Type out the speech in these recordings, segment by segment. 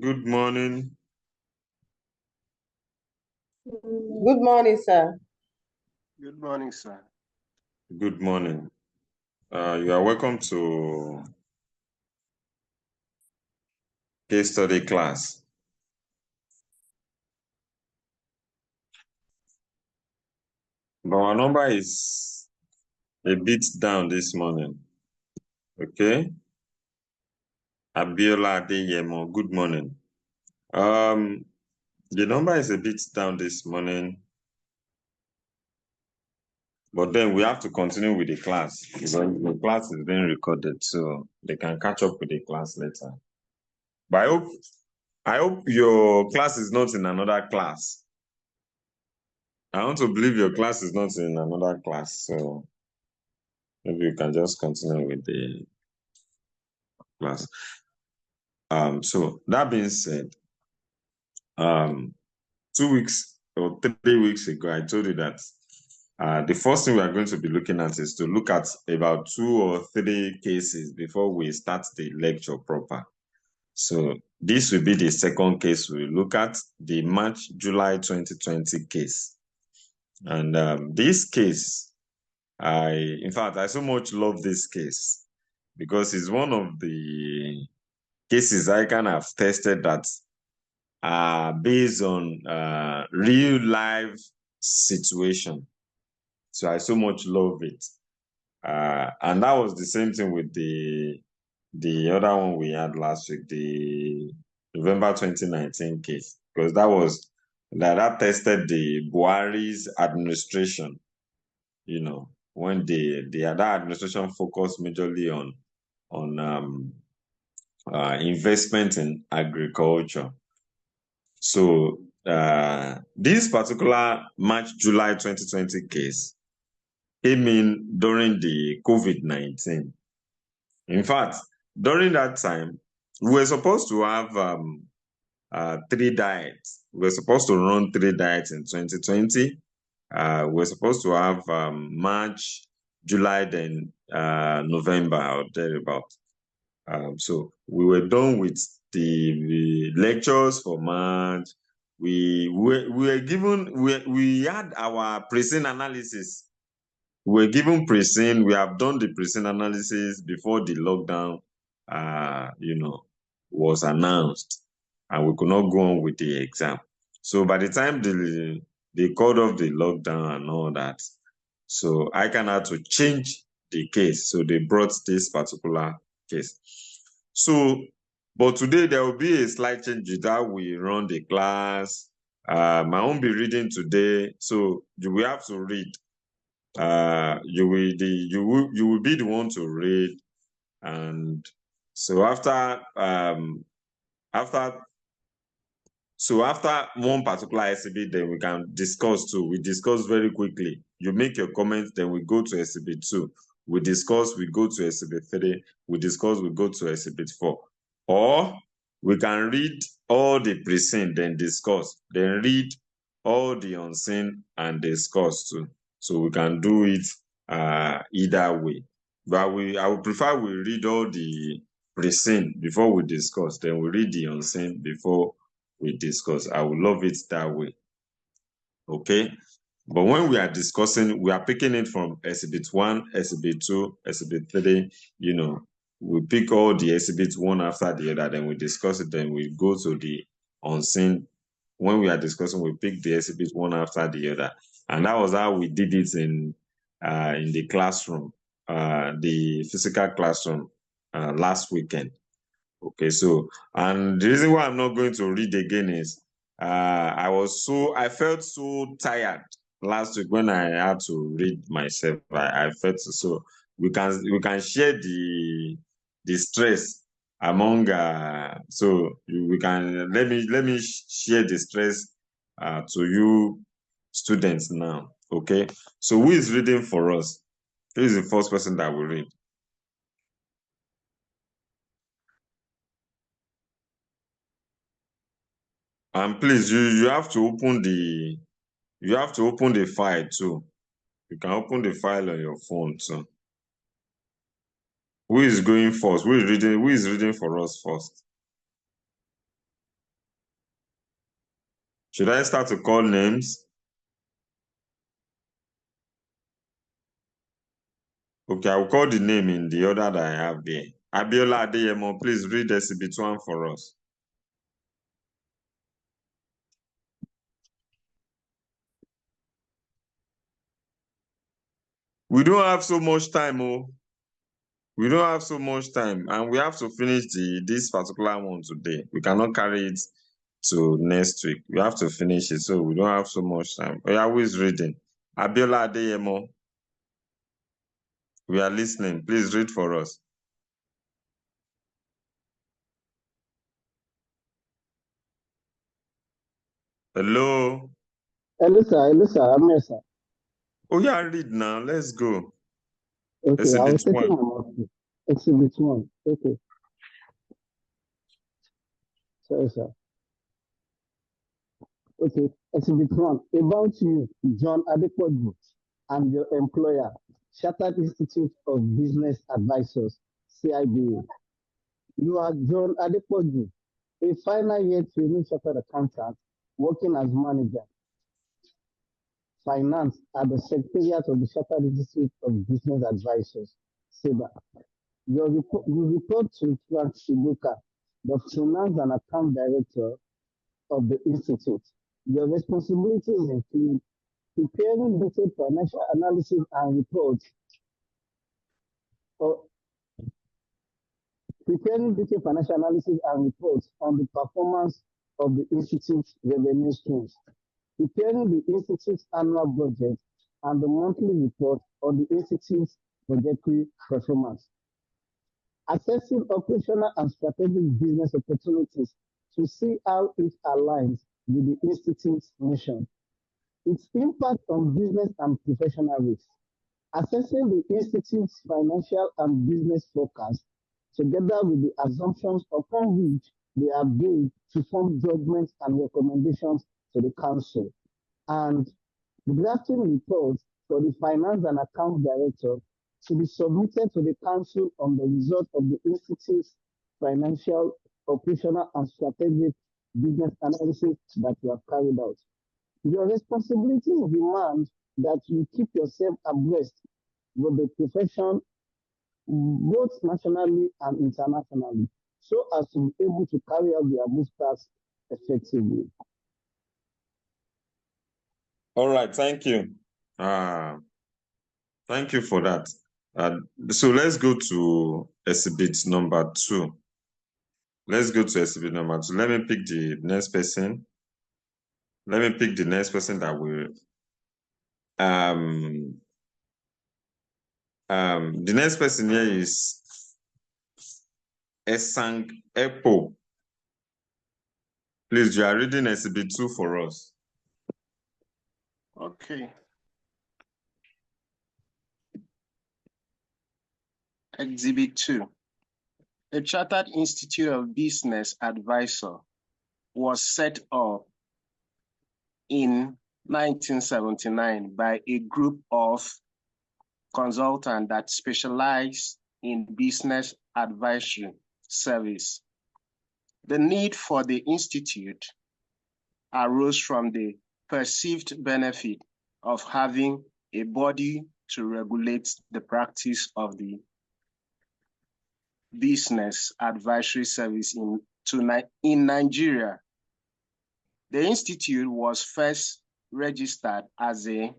Good morning. Good morning, sir. Good morning, sir. Good morning. You are welcome to case study class. But our number is a bit down this morning. Okay? Abiola Adeyemo, good morning. The number is a bit down this morning, but then we have to continue with the class because the class is being recorded, so they can catch up with the class later. But I hope your class is not in another class. I want to believe your class is not in another class, so maybe you can just continue with the class. So that being said, 2 weeks or 3 weeks ago, I told you that the first thing we are going to be looking at is to look at about 2 or 3 cases before we start the lecture proper. So this will be the second case we look at, the March-July 2020 case. And this case, in fact, I so much love this case because it's one of the cases I kind of tested that are based on real life situation. So I so much love it. And that was the same thing with the other one we had last week, the November 2019 case, because that tested the Buhari's administration, when that administration focused majorly on investment in agriculture. So this particular March-July 2020 case came in during the COVID-19. In fact, during that time, we were supposed to have 3 diets. We were supposed to run 3 diets in 2020. We were supposed to have March, July, then November or thereabout. So we were done with the lectures for March. We were given, we had our pre-scene analysis. We were given pre-scene. We have done the pre-scene analysis before the lockdown, was announced, and we could not go on with the exam. So by the time they called off the lockdown and all that, so ICAN had to change the case. So they brought this particular case. So, but today there will be a slight change with how we run the class. I won't be reading today, so you will have to read. You will be the one to read, and so after one particular exhibit, then we can discuss too. We discuss very quickly. You make your comments, then we go to exhibit 2. We discuss, we go to exhibit 3. We discuss, we go to exhibit 4. Or we can read all the pre-scene, then discuss. Then read all the unseen and discuss too. So we can do it either way. But I would prefer we read all the pre-scene before we discuss. Then we read the unseen before we discuss. I would love it that way. Okay. But when we are discussing, we are picking it from exhibit 1, exhibit 2, exhibit 3, we pick all the exhibits one after the other, then we discuss it, then we go to the unseen. When we are discussing, we pick the exhibits one after the other. And that was how we did it in the classroom, the physical classroom last weekend. Okay, so, and the reason why I'm not going to read again is I felt so tired last week when I had to read myself. I felt so we can share the stress among so we can let me share the stress to you students now. Okay, so who is reading for us? Who is the first person that will read? And please, you have to open the file too. You can open the file on your phone too. Who is going first? Who is reading for us first? Should I start to call names? Okay, I'll call the name in the order that I have there. Abiola Adeyemo, please read Exhibit 1 for us. We don't have so much time, oh. We don't have so much time, and we have to finish this particular one today. We cannot carry it to next week. We have to finish it, so we don't have so much time. We are always reading. Abiola Adeyemo, we are listening. Please read for us. Hello? Hello, sir. Hello, sir. I'm here, sir. Oh, yeah, read now. Let's go. Okay, I was Exhibit taking 1. my mark. Exhibit 1. Okay. Sorry, sir. Okay. Exhibit 1. About you, John Adepoju, and your employer, Chartered Institute of Business Advisors, CIBA. You are John Adepoju, a final year training chartered accountant working as manager, finance at the Secretariat of the Chartered Institute of Business Advisors, SEBA. You report to Frank Shibuka, the Finance and Account Director of the Institute. Your responsibilities include preparing detailed financial analysis and reports, on the performance of the Institute's revenue streams, preparing the Institute's annual budget and the monthly report on the Institute's budgetary performance, assessing operational and strategic business opportunities to see how it aligns with the Institute's mission, its impact on business and professional risks, assessing the Institute's financial and business forecast together with the assumptions upon which they are based to form judgments and recommendations to the Council, and drafting reports for the Finance and Accounts Director to be submitted to the Council on the result of the Institute's financial, operational, and strategic business analysis that you have carried out. Your responsibilities demand that you keep yourself abreast with the profession both nationally and internationally, so as to be able to carry out the above tasks effectively. All right, thank you. Thank you for that. So let's go to exhibit number 2. Let's go to exhibit number 2. Let me pick the next person. That will. The next person here is Esang Epo. Please, you are reading exhibit 2 for us. Okay. Exhibit 2. The Chartered Institute of Business Advisor was set up in 1979 by a group of consultants that specialize in business advisory service. The need for the institute arose from the perceived benefit of having a body to regulate the practice of the business advisory service in Nigeria. The institute was first registered as a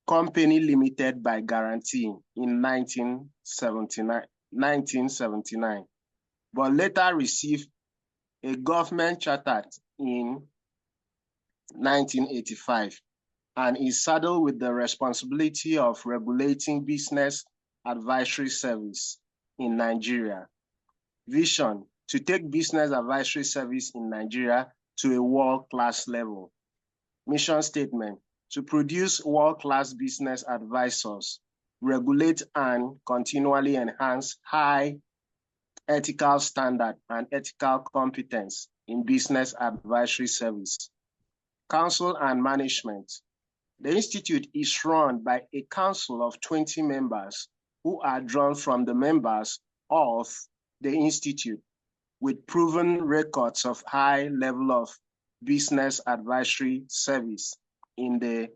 company limited by guarantee in 1979, but later received a government charter in 1985 and is saddled with the responsibility of regulating business advisory service in Nigeria. Vision: to take business advisory service in Nigeria to a world-class level. Mission statement: to produce world-class business advisors, regulate and continually enhance high ethical standard and ethical competence in business advisory service. Council and management. The Institute is run by a council of 20 members who are drawn from the members of the Institute with proven records of high level of business advisory service in the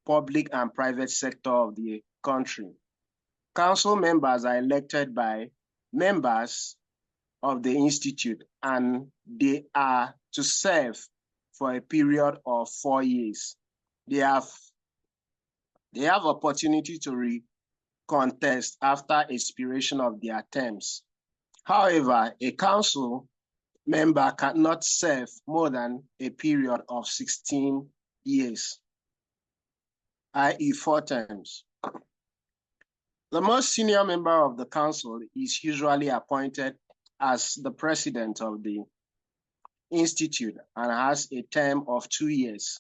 public and private sector of the country. Council members are elected by members of the institute, and they are to serve for a period of 4 years. They have opportunity to recontest after expiration of their terms. However, a council member cannot serve more than a period of 16 years, i.e. 4 terms. The most senior member of the council is usually appointed as the president of the institute and has a term of 2 years.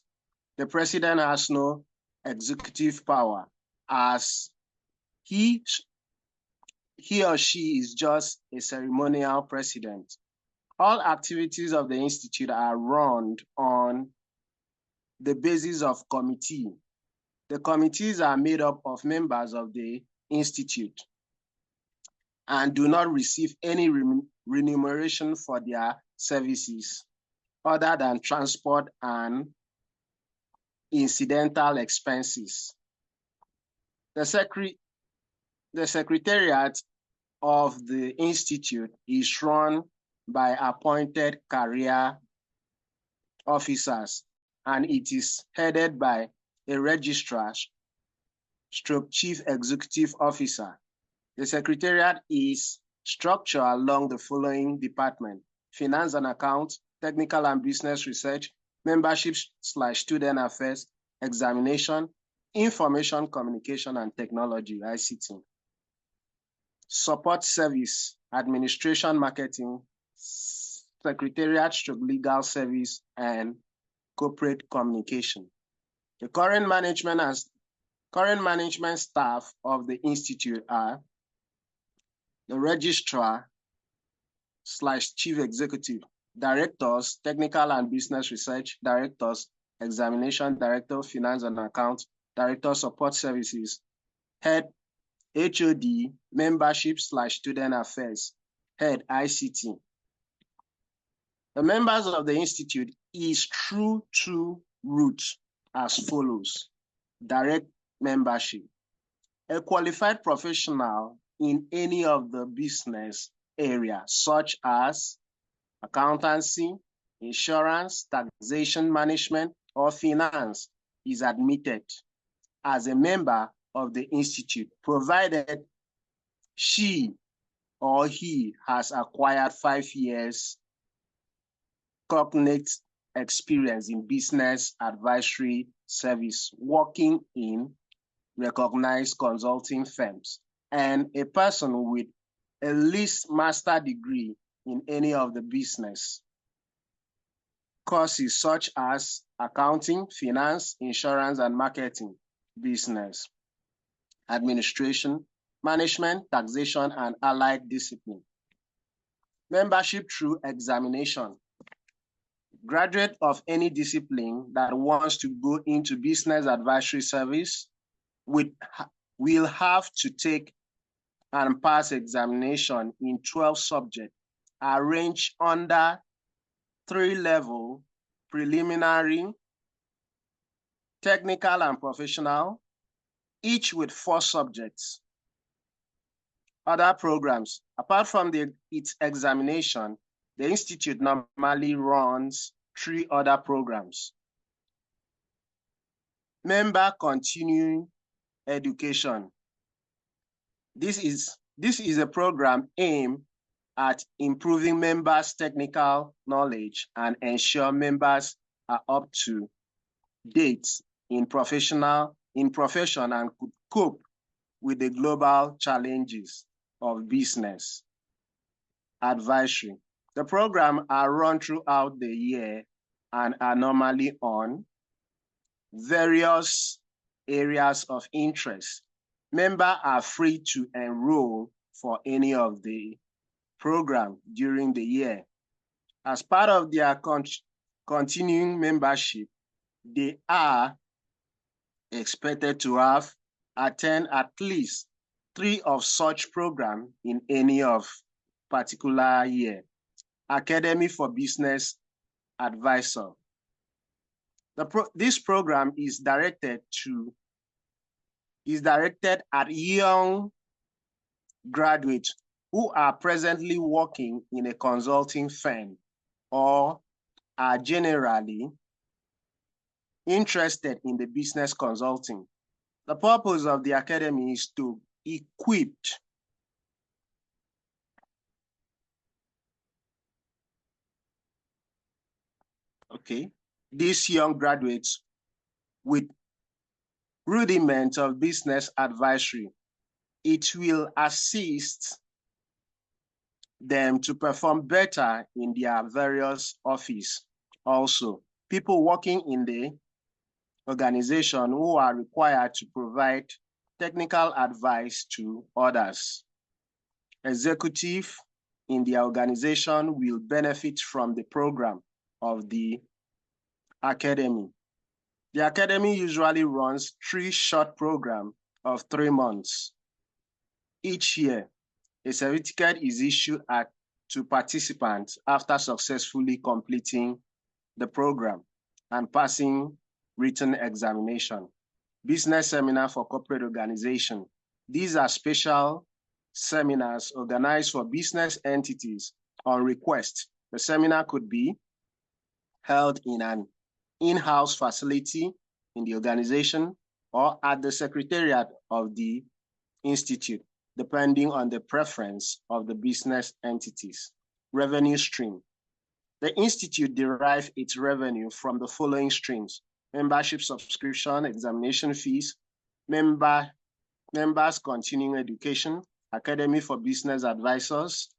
The president has no executive power, as he or she is just a ceremonial president. All activities of the institute are run on the basis of committee. The committees are made up of members of the institute and do not receive any remuneration for their services other than transport and incidental expenses. The secretariat of the institute is run by appointed career officers, and it is headed by a registrar / chief executive officer. The secretariat is structured along the following departments: finance and accounts, technical and business research, membership / student affairs, examination, information communication and technology, ICT, support service, administration, marketing, secretariat / legal service, and corporate communication. The current management staff of the institute are the registrar / chief executive, directors, technical and business research, directors, examination, director, finance and accounts, director, support services, head, HOD, membership / student affairs, head, ICT. The members of the institute is through 2 routes as follows: direct membership. A qualified professional in any of the business areas, such as accountancy, insurance, taxation management, or finance, is admitted as a member of the institute, provided she or he has acquired 5 years cognate experience in business advisory service, working in recognized consulting firms, and a person with at least master's degree in any of the business courses such as accounting, finance, insurance and marketing, business administration, management, taxation, and allied discipline. Membership through examination. Graduate of any discipline that wants to go into business advisory service will have to take and pass examination in 12 subjects arranged under 3-level: preliminary, technical and professional, each with 4 subjects. Other programs. Apart from its examination, the institute normally runs 3 other programs. Member continuing education. This is a program aimed at improving members' technical knowledge and ensure members are up to date in profession and could cope with the global challenges of business advisory. The programs are run throughout the year and are normally on various areas of interest. Members are free to enroll for any of the program during the year. As part of their continuing membership, they are expected to have attend at least 3 of such programs in any of particular year. Academy for Business advisor. This program is directed at young graduates who are presently working in a consulting firm or are generally interested in the business consulting. The purpose of the academy is to equip these young graduates with rudiments of business advisory. It will assist them to perform better in their various offices. Also, people working in the organization who are required to provide technical advice to others. Executive in the organization will benefit from the program of the academy. The academy usually runs 3 short programs of 3 months. Each year, a certificate is issued to participants after successfully completing the program and passing written examination. Business seminar for corporate organization. These are special seminars organized for business entities on request. The seminar could be held in an in-house facility in the organization or at the secretariat of the institute, depending on the preference of the business entities. Revenue stream. The institute derives its revenue from the following streams: membership subscription, examination fees, members continuing education, academy for business advisors,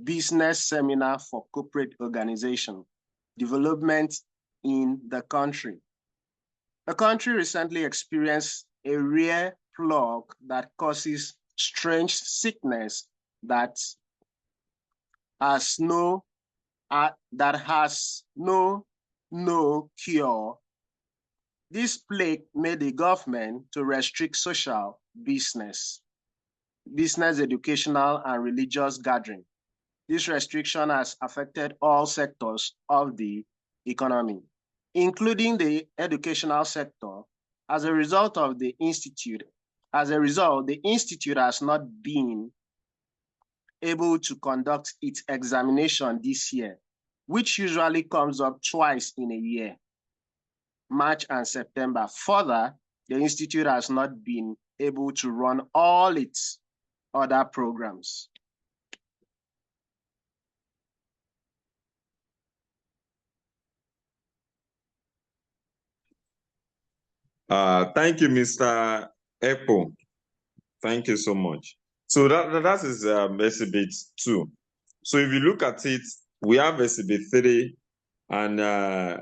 business seminar for corporate organization, development in the country. The country recently experienced a rare plague that causes strange sickness that has no cure. This plague made the government to restrict social, business, educational, and religious gathering. This restriction has affected all sectors of the economy, including the educational sector. As a result, the institute has not been able to conduct its examination this year, which usually comes up twice in a year, March and September. Further, the institute has not been able to run all its other programs. Thank you, Mr. Epo. Thank you so much. So that is exhibit 2. So if you look at it, we have exhibit 3, and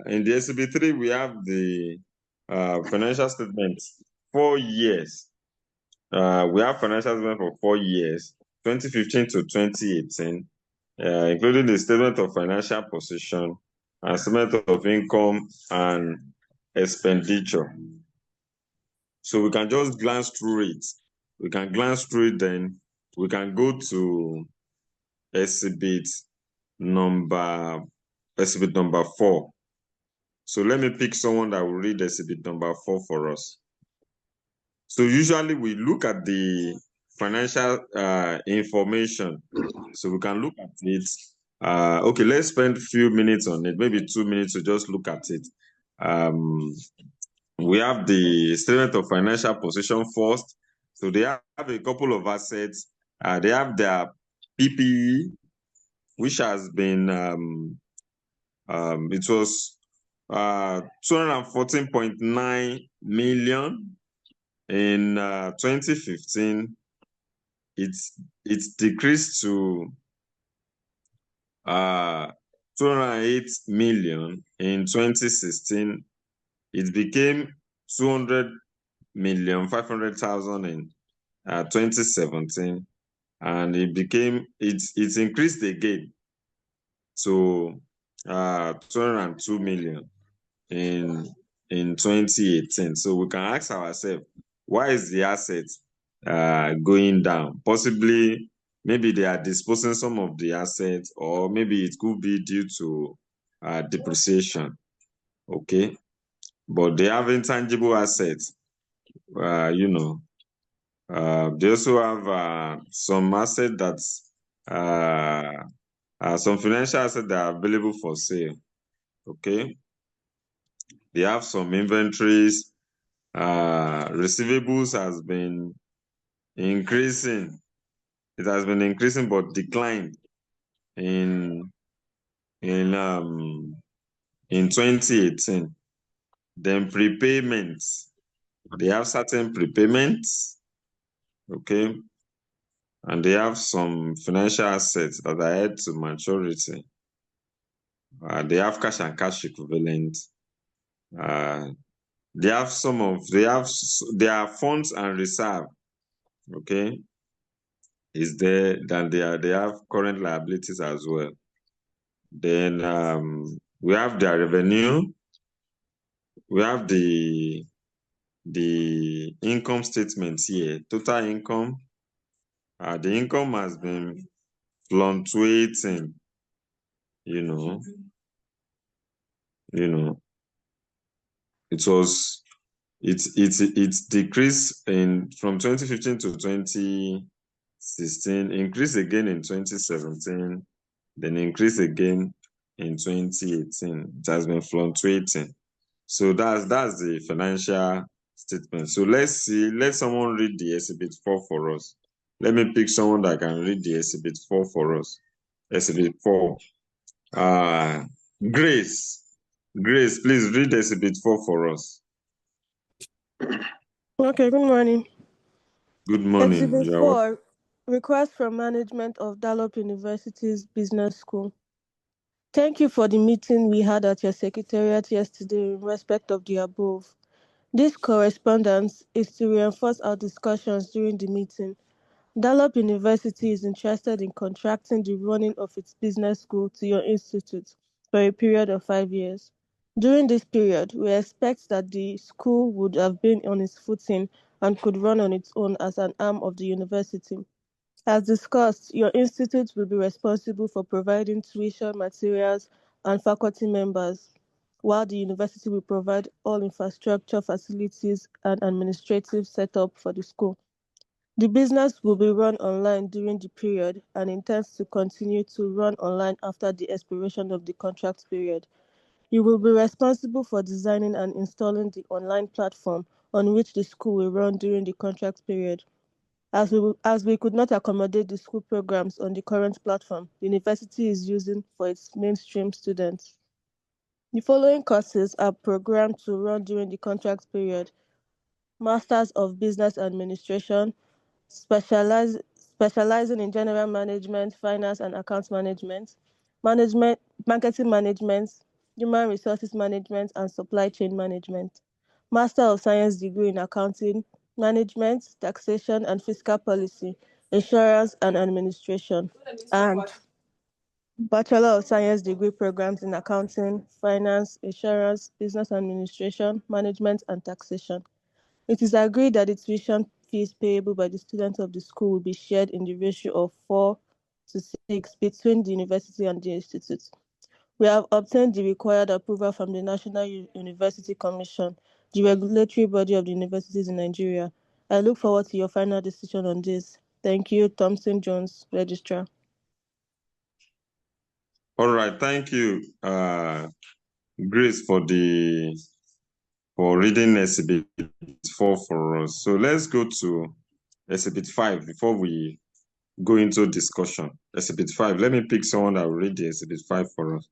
in the exhibit 3, we have the financial statement 4 years. We have financial statement for 4 years, 2015 to 2018, including the statement of financial position and statement of income and expenditure. So we can just glance through it. We can glance through it, then we can go to exhibit number 4. So let me pick someone that will read exhibit number 4 for us. So usually we look at the financial information. So we can look at it. Okay, let's spend a few minutes on it, maybe 2 minutes to just look at it. We have the statement of financial position first. So they have a couple of assets. They have their PPE, which has been, it was 214.9 million in 2015. It's decreased to 208 million in 2016. It became 200,500,000 in 2017, and it's increased again to 202 million in 2018. So we can ask ourselves, why is the asset going down? Possibly, maybe they are disposing some of the assets, or maybe it could be due to depreciation. Okay, but they have intangible assets. You know, they also have some assets that some financial assets that are available for sale. Okay, they have some inventories. Receivables has been increasing. It has been increasing but declined in 2018. Then prepayments. They have certain prepayments, okay, and they have some financial assets that are head to maturity. They have cash and cash equivalent. They have their funds and reserve, okay, is there. Then they have current liabilities as well. Then we have their revenue. We have the income statement here. Total income. The income has been fluctuating. You know, it decreased from 2015 to 2016, increased again in 2017, then increased again in 2018. It has been fluctuating. So that's the financial statement. So let someone read the Exhibit 4 for us. Let me pick someone that can read the Exhibit 4 for us. Exhibit 4. Grace, please read Exhibit 4 for us. Okay, good morning. Good morning. Exhibit 4, request from management of Dalop University's Business School. Thank you for the meeting we had at your secretariat yesterday in respect of the above. This correspondence is to reinforce our discussions during the meeting. Dalop University is interested in contracting the running of its business school to your institute for a period of 5 years. During this period, we expect that the school would have been on its footing and could run on its own as an arm of the university. As discussed, your institute will be responsible for providing tuition, materials, and faculty members, while the university will provide all infrastructure, facilities, and administrative setup for the school. The business will be run online during the period and intends to continue to run online after the expiration of the contract period. You will be responsible for designing and installing the online platform on which the school will run during the contract period. As we could not accommodate the school programs on the current platform the university is using for its mainstream students. The following courses are programmed to run during the contract period: Masters of Business Administration, specializing in general management, finance and account management, marketing management, human resources management, and supply chain management. Master of Science degree in accounting, management, taxation and fiscal policy, insurance and administration, and Bachelor of Science degree programs in accounting, finance, insurance, business administration, management, and taxation. It is agreed that the tuition fees payable by the students of the school will be shared in the ratio of 4:6 between the university and the institute. We have obtained the required approval from the National University Commission, the regulatory body of the universities in Nigeria. I look forward to your final decision on this. Thank you, Thompson Jones, Registrar. All right, thank you, Grace, for reading Exhibit 4 for us. So let's go to Exhibit 5 before we go into discussion. Exhibit 5. Let me pick someone that will read the Exhibit 5 for us.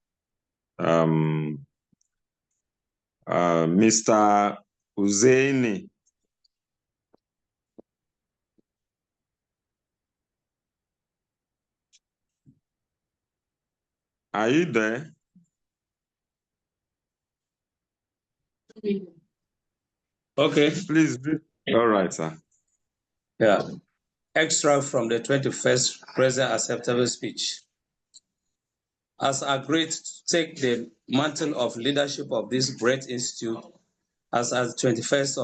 Mr. Uzaini. Are you there? Okay. Please. All right, sir. Yeah. Extract from the 21st President Acceptable Speech. As agreed to take the mantle of leadership of this great institute as 21st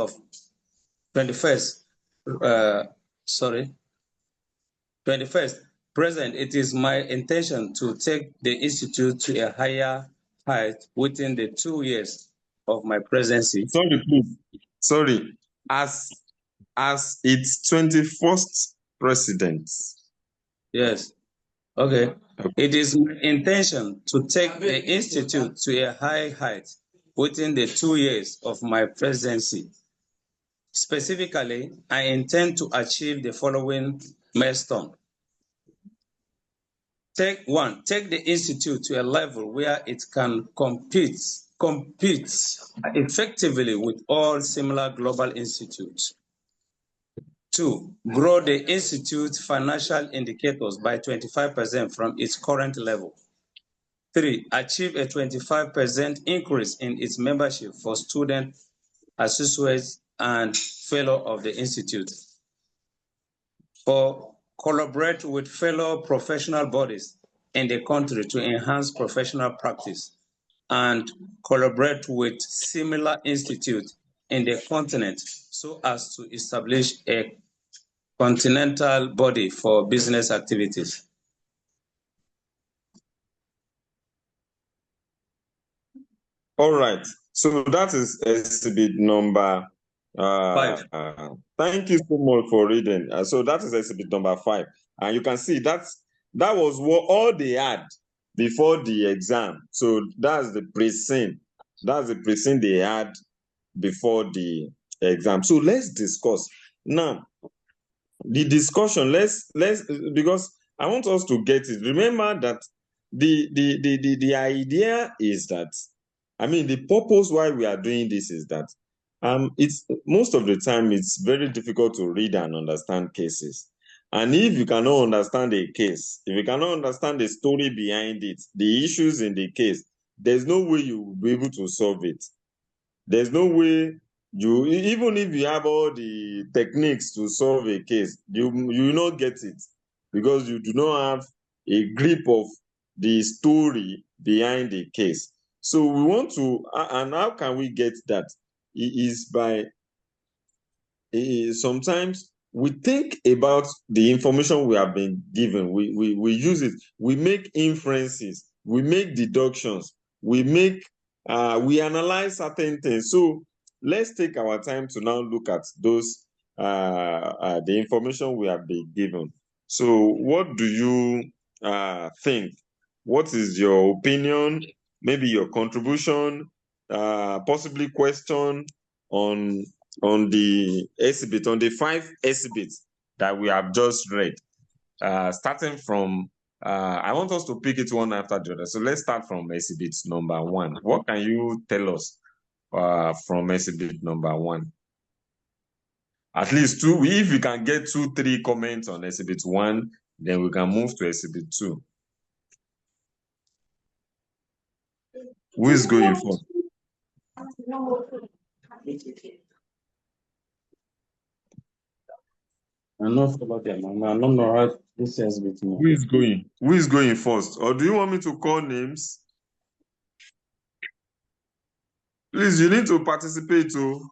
President, it is my intention to take the institute to a higher height within the 2 years of my presidency. Sorry, please. Sorry. As its 21st president. Yes. Okay. It is my intention to take the institute to a high height within the 2 years of my presidency. Specifically, I intend to achieve the following milestone. Take the institute to a level where it can compete effectively with all similar global institutes. 2, grow the institute's financial indicators by 25% from its current level. 3, achieve a 25% increase in its membership for students, associates, and fellow of the institute. 4, collaborate with fellow professional bodies in the country to enhance professional practice and collaborate with similar institutes in the continent so as to establish a continental body for business activities. All right. So that is exhibit number 5. Thank you so much for reading. So that is exhibit number 5. And you can see that was what all they had before the exam. So that's the pre-scene. That's the pre-scene they had before the exam. So let's discuss. Now, the discussion, let's because I want us to get it. Remember that the idea is that, I mean, the purpose why we are doing this is that it's most of the time it's very difficult to read and understand cases. And if you cannot understand a case, if you cannot understand the story behind it, the issues in the case, there's no way you will be able to solve it. There's no way you, even if you have all the techniques to solve a case, you will not get it because you do not have a grip of the story behind the case. So we want to, and how can we get that? It is by sometimes we think about the information we have been given. We use it. We make inferences. We make deductions. We analyze certain things. So let's take our time to now look at those the information we have been given. So what do you think? What is your opinion? Maybe your contribution, possibly question on the exhibit, on the 5 exhibits that we have just read, starting from, I want us to pick it one after the other. So let's start from exhibit number 1. What can you tell us from exhibit number 1? At least 2, if we can get 2, 3 comments on exhibit 1, then we can move to exhibit 2. Who is going first? I'm not about them. I don't know how this is with me. Who is going? Who is going first? Or do you want me to call names? Please, you need to participate too.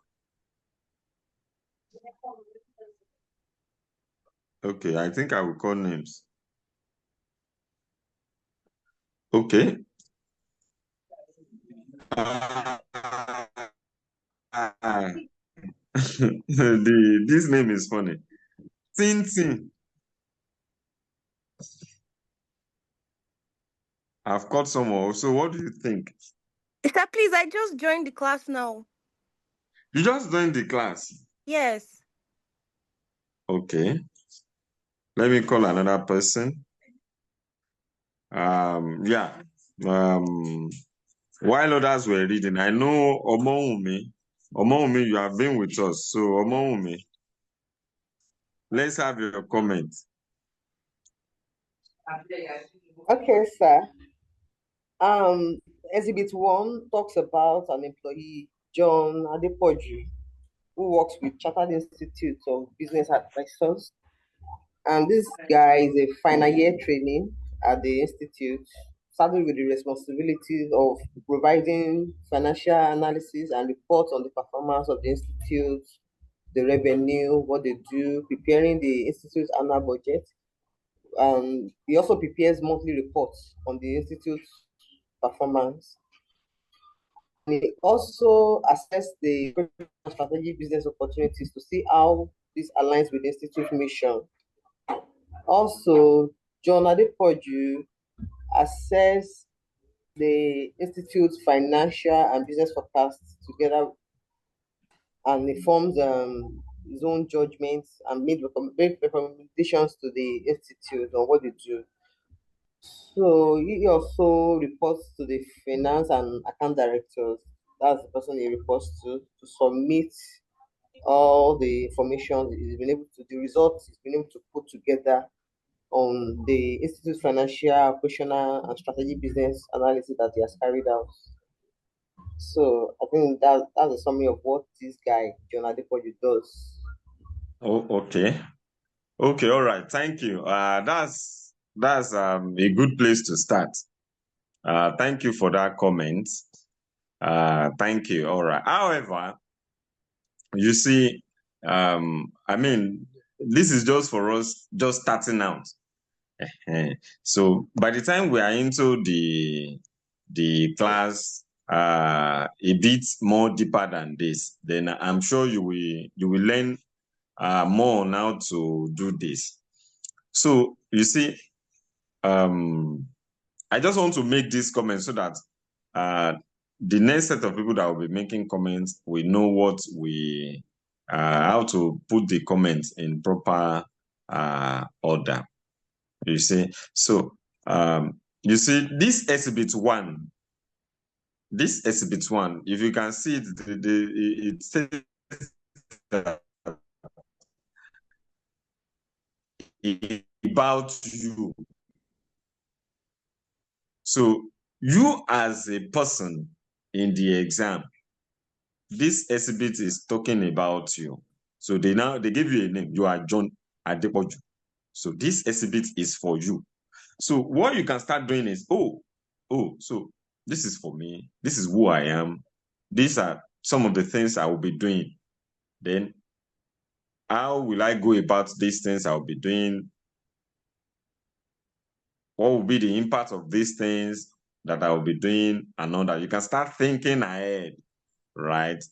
Okay, I think I will call names. Okay. This name is funny. Tintin. I've caught someone. So what do you think? Sir, please, I just joined the class now. You just joined the class? Yes. Okay. Let me call another person. Yeah. While others were reading, I know Omoumi. Omoumi, you have been with us. So Omoumi, let's have your comment. Okay, sir. Exhibit 1 talks about an employee, John Adepoju, who works with Chartered Institute of Business Advisors. And this guy is a final year training at the institute, starting with the responsibilities of providing financial analysis and reports on the performance of the institute, the revenue, what they do, preparing the institute's annual budget. He also prepares monthly reports on the institute's performance. it also assess the strategic business opportunities to see how this aligns with the institute mission. Also, John Adepoju assess the institute's financial and business forecasts together, and he forms his own judgments and made recommendations to the institute on what they do. So he also reports to the finance and account directors. That's the person he reports to submit all the information he's been able to, the results he's been able to put together on the institute's financial, operational, and strategic business analysis that he has carried out. So I think that's a summary of what this guy, John Adepoju, does. Oh, okay. Okay, all right. Thank you. That's a good place to start. Thank you for that comment. Thank you. All right. However, you see, I mean, this is just for us, just starting out. So by the time we are into the class a bit more deeper than this, then I'm sure you will learn more on how to do this. So you see, I just want to make this comment so that the next set of people that will be making comments will know what we how to put the comments in proper order. You see, so you see this exhibit one. This exhibit one, if you can see it, it says that about you. So you as a person in the exam, this exhibit is talking about you. So they give you a name. You are John Adepoju. So this exhibit is for you. So what you can start doing is, so this is for me. This is who I am. These are some of the things I will be doing. Then how will I go about these things I will be doing? What will be the impact of these things that I will be doing and all that? You can start thinking ahead, right?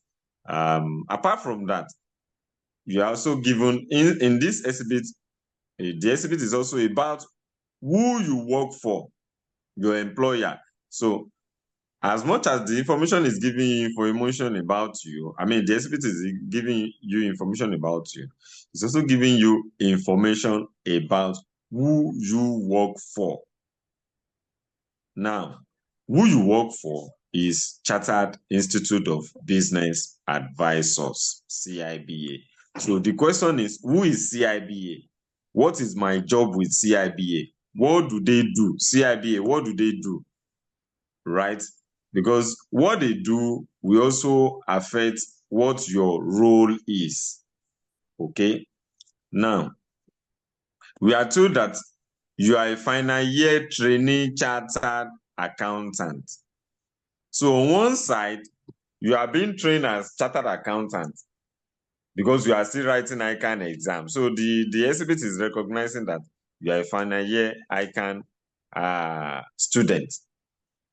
Apart from that, you are also given in this exhibit, the exhibit is also about who you work for, your employer. So as much as the information is giving you information about you, I mean, the exhibit is giving you information about you. It's also giving you information about who you work for. Now, who you work for is Chartered Institute of Business Advisors, CIBA. So the question is, who is CIBA? What is my job with CIBA? What do they do? CIBA, what do they do? Right? Because what they do will also affect what your role is. Okay? Now, we are told that you are a final year trainee chartered accountant. So on one side, you are being trained as chartered accountant because you are still writing ICAN exam. So the exhibit is recognizing that you are a final year ICAN student.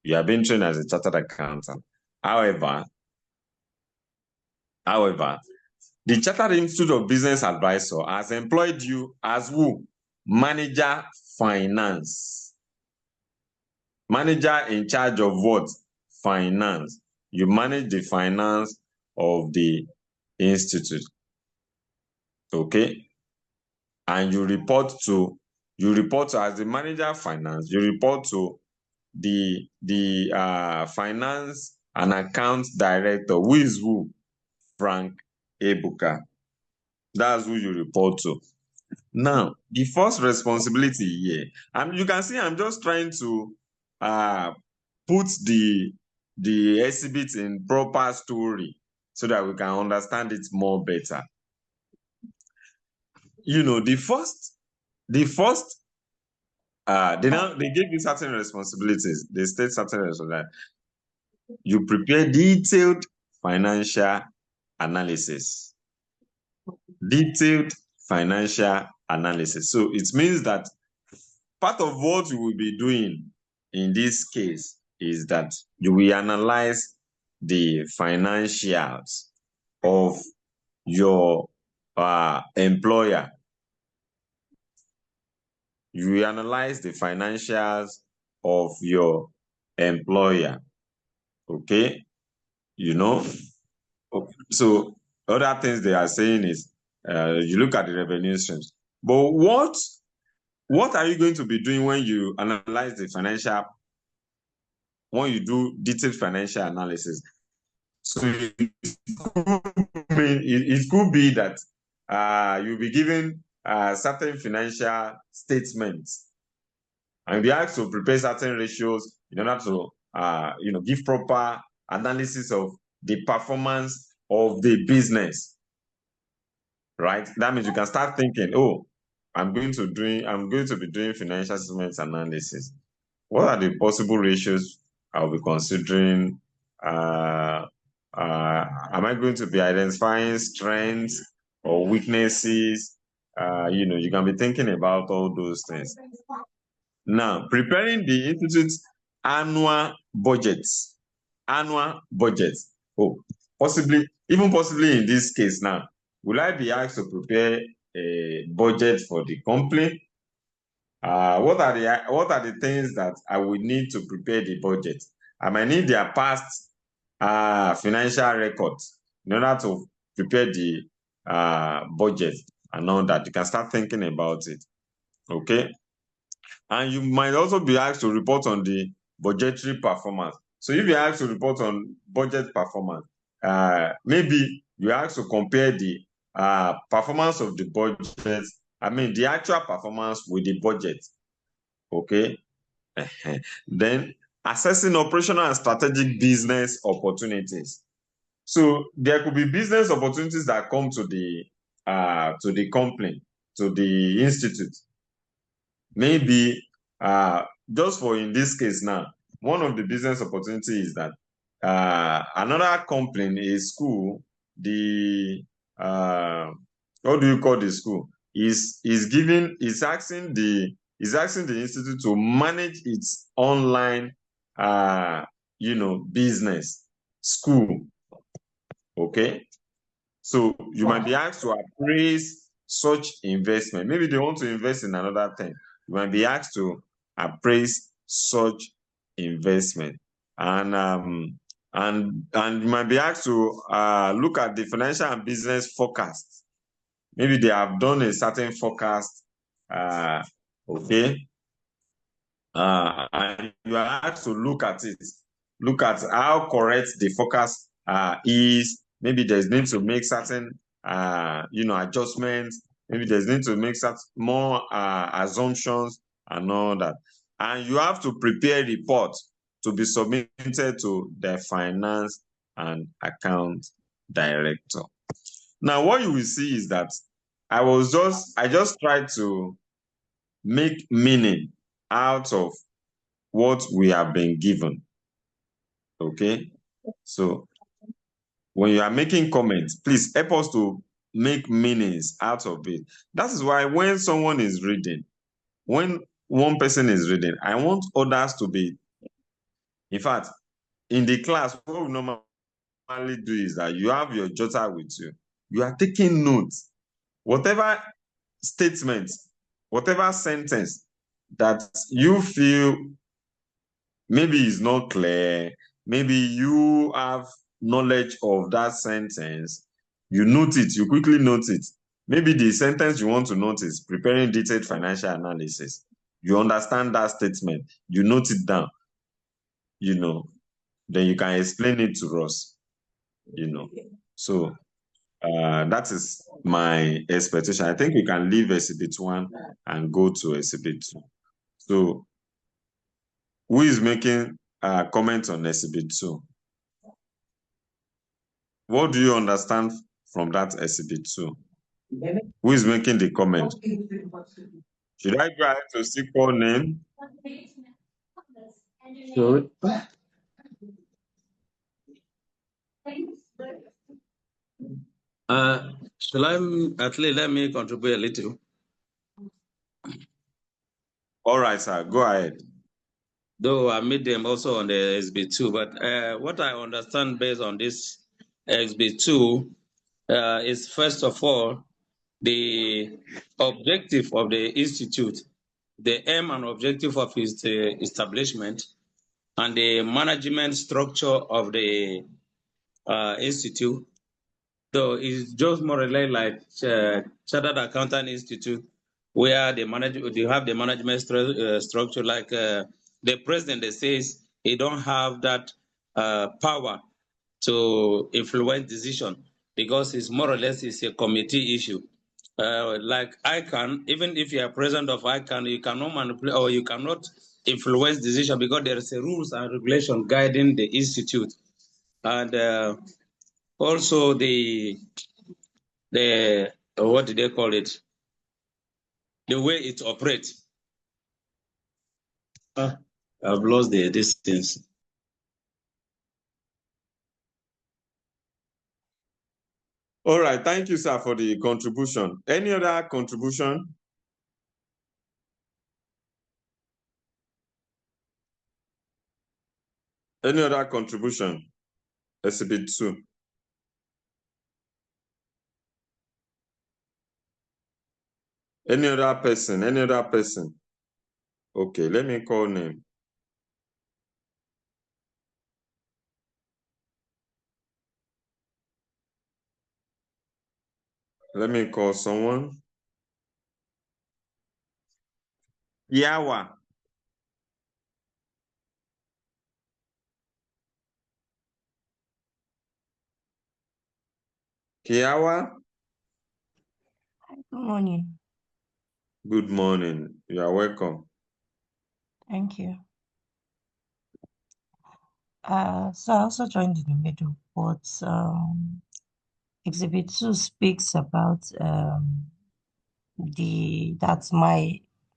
You are being trained as a chartered accountant. However, the Chartered Institute of Business Advisor has employed you as who? Manager finance. Manager in charge of what? Finance. You manage the finance of the institute. Okay? And you report as the manager of finance, you report to the finance and account director, who is who? Frank Ebuka. That's who you report to. Now, the first responsibility here, you can see I'm just trying to put the exhibit in proper story so that we can understand it more better. You know, they gave you certain responsibilities. They state certain responsibilities. You prepare detailed financial analysis. Detailed financial analysis. So it means that part of what you will be doing in this case is that you will analyze the financials of your employer. You analyze the financials of your employer. Okay, you know. Okay. So other things they are saying is you look at the revenue streams. But what are you going to be doing when you analyze the financial, when you do detailed financial analysis? So it could be that you'll be given certain financial statements and you'll be asked to prepare certain ratios in order to give proper analysis of the performance of the business, right? That means you can start thinking, oh, I'm going to be doing financial statements analysis. What are the possible ratios I'll be considering? Am I going to be identifying strengths or weaknesses? You can be thinking about all those things. Now, preparing the institute's annual budgets. Oh, possibly in this case now, will I be asked to prepare a budget for the company? What are the things that I will need to prepare the budget? I might need their past financial records in order to prepare the budget and all that. You can start thinking about it. Okay. And you might also be asked to report on the budgetary performance. So if you're asked to report on budget performance, maybe you're asked to compare the performance of the budget, the actual performance with the budget. Okay. Then assessing operational and strategic business opportunities. So there could be business opportunities that come to the company, to the institute. Maybe just for in this case now, one of the business opportunities is that another company, a school, what do you call the school? Is asking the institute to manage its online business school. Okay. So you might be asked to appraise such investment. Maybe they want to invest in another thing. You might be asked to appraise such investment. And you might be asked to look at the financial and business forecast. Maybe they have done a certain forecast, okay? And you are asked to look at it. Look at how correct the forecast is. Maybe there's need to make certain, adjustments. Maybe there's need to make more assumptions and all that. And you have to prepare reports to be submitted to the finance and account director. Now, what you will see is that I just tried to make meaning out of what we have been given. Okay? So when you are making comments, please help us to make meanings out of it. That is why when someone is reading, when one person is reading, I want others to be, in fact, in the class, what we normally do is that you have your jotter with you. You are taking notes. Whatever statement, whatever sentence that you feel maybe is not clear, maybe you have knowledge of that sentence, you note it, you quickly note it. Maybe the sentence you want to note is preparing detailed financial analysis. You understand that statement, you note it down, then you can explain it to us, So that is my expectation. I think we can leave Exhibit 1 and go to Exhibit 2. So who is making a comment on Exhibit 2? What do you understand from that Exhibit 2? Who is making the comment? Should I go ahead to see call name? Sorry. Shall I at least let me contribute a little? All right, sir. Go ahead. though I meet them also on the SB2. But what I understand based on this SB2 is, first of all, the objective of the institute, the aim and objective of its establishment, and the management structure of the institute. So it's just more or less like Chartered Accountant Institute, where they have the management structure. Like the president, they says he don't have that power to influence decision, because it's more or less it's a committee issue. Like ICAN, even if you are president of ICAN, you cannot manipulate or you cannot influence decision, because there is a rules and regulation guiding the institute. And also the what do they call it? The way it operates. I've lost the distance. All right, thank you, sir, for the contribution. Any other contribution? Any other contribution? Exhibit 2. Any other person? Any other person? Okay, let me call name. Let me call someone. Yawa. Kiawa, Good morning. good morning. You are welcome. Thank you. So I also joined in the middle, but Exhibit 2 speaks about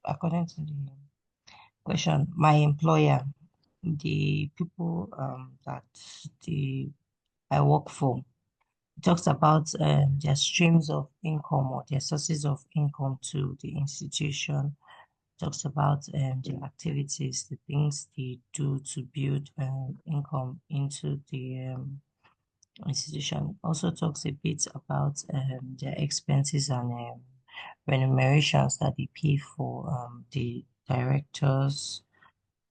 according to the question, my employer, the people that I work for. It talks about their streams of income or their sources of income to the institution. Talks about the activities, the things they do to build income into the institution. Also talks a bit about their expenses and remunerations that they pay for the directors.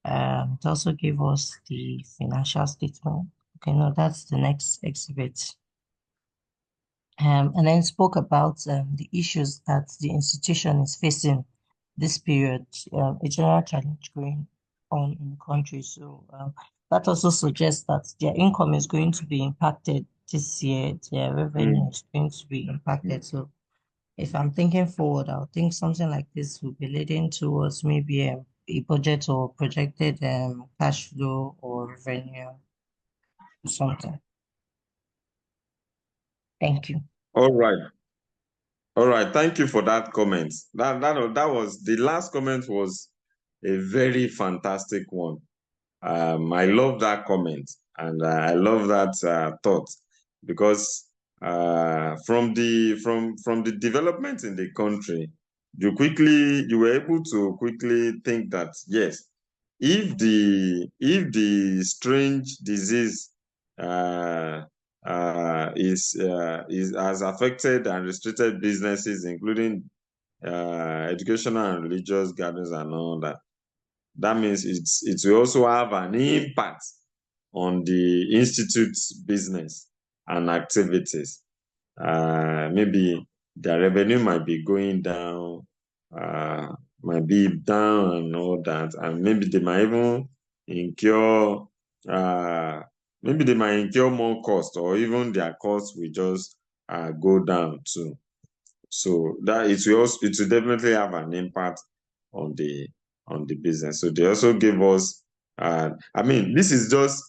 It also gave us the financial statement. Okay, no, that's the next exhibit. And then spoke about the issues that the institution is facing this period, a general challenge going on in the country. So that also suggests that their income is going to be impacted this year, their revenue is going to be impacted. So if I'm thinking forward, I would think something like this will be leading towards maybe a budget or projected cash flow or revenue or something. Thank you. All right. All right. Thank you for that comment. That was the last comment was a very fantastic one. I love that comment, and I love that thought, because from the development in the country, you were able to quickly think that yes, if the strange disease has affected and restricted businesses, including educational and religious gatherings and all that. That means it will also have an impact on the institute's business and activities. Maybe the revenue might be going down, might be down and all that, and maybe they might even incur more cost, or even their costs will just go down too. So that it will definitely have an impact on the business. So they also gave us, this is just,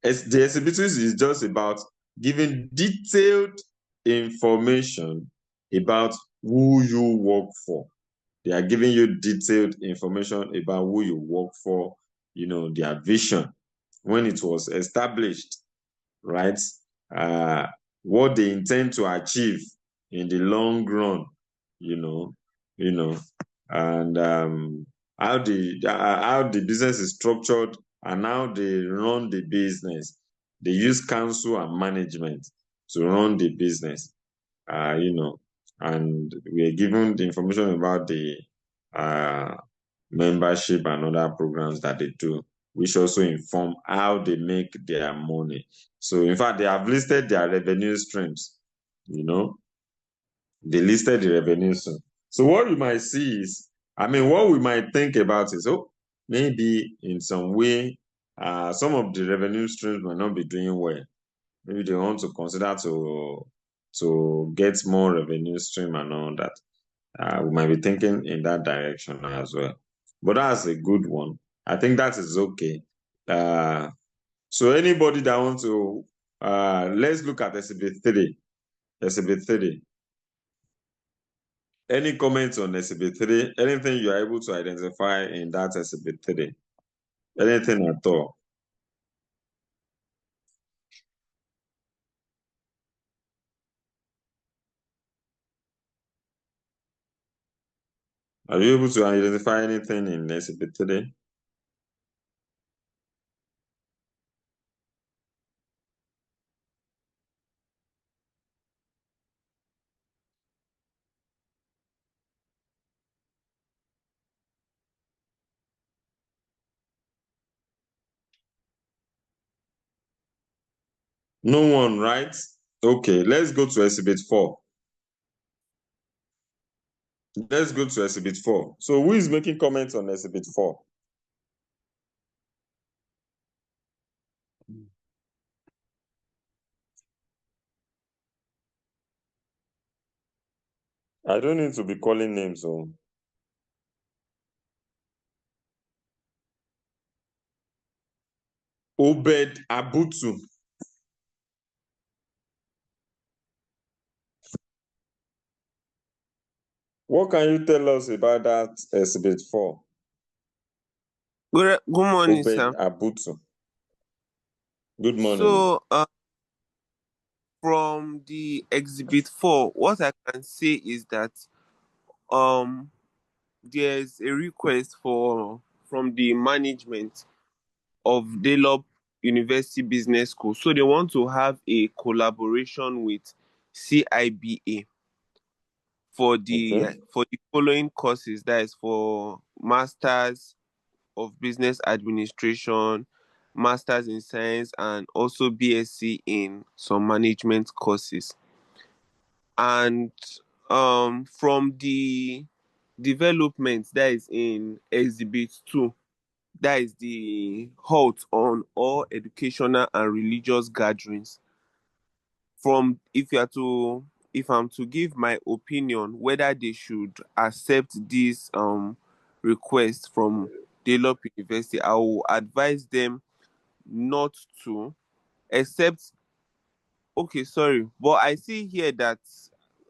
the exhibitors is just about giving detailed information about who you work for. They are giving you detailed information about who you work for, their vision, when it was established, right? What they intend to achieve in the long run, and how the business is structured and how they run the business. They use council and management to run the business, and we are given the information about the membership and other programs that they do, which also inform how they make their money. So in fact, they have listed their revenue streams, they listed the revenue stream. So what you might see is, what we might think about is, maybe in some way, some of the revenue streams might not be doing well. Maybe they want to consider to get more revenue stream and all that. We might be thinking in that direction as well. But that's a good one. I think that is okay. So anybody that wants to, let's look at Exhibit 3. Exhibit 3. Any comments on Exhibit 3? Anything you are able to identify in that Exhibit 3? Anything at all? Are you able to identify anything in Exhibit 3? No one, right? Okay, let's go to Exhibit 4. Let's go to Exhibit 4. So who is making comments on Exhibit 4? I don't need to be calling names. Obed Abutu. What can you tell us about that Exhibit 4? Good morning, Obed sir. Abutu. Good morning. So, from the Exhibit 4, what I can say is that there's a request from the management of Delop University Business School. So they want to have a collaboration with CIBA for the Okay. following courses. That is for Masters of Business Administration, Masters in Science, and also BSc in some management courses. And from the development that is in Exhibit 2, that is the halt on all educational and religious gatherings. If I'm to give my opinion whether they should accept this request from Delop University, I will advise them not to, except, okay, sorry, but I see here that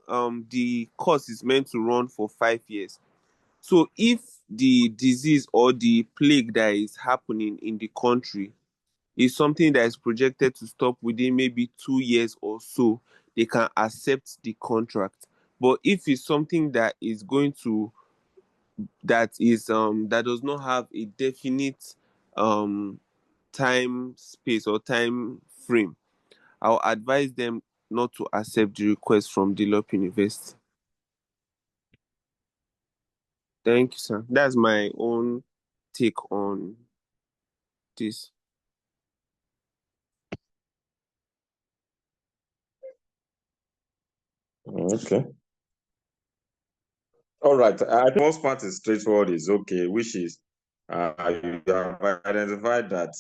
the course is meant to run for 5 years. So if the disease or the plague that is happening in the country is something that is projected to stop within maybe 2 years or so, they can accept the contract. But if it's something that is going to that does not have a definite time space or time frame, I'll advise them not to accept the request from Delop University. Thank you, sir. That's my own take on this. Okay. All right. I think most part is straightforward is okay, which is you have identified that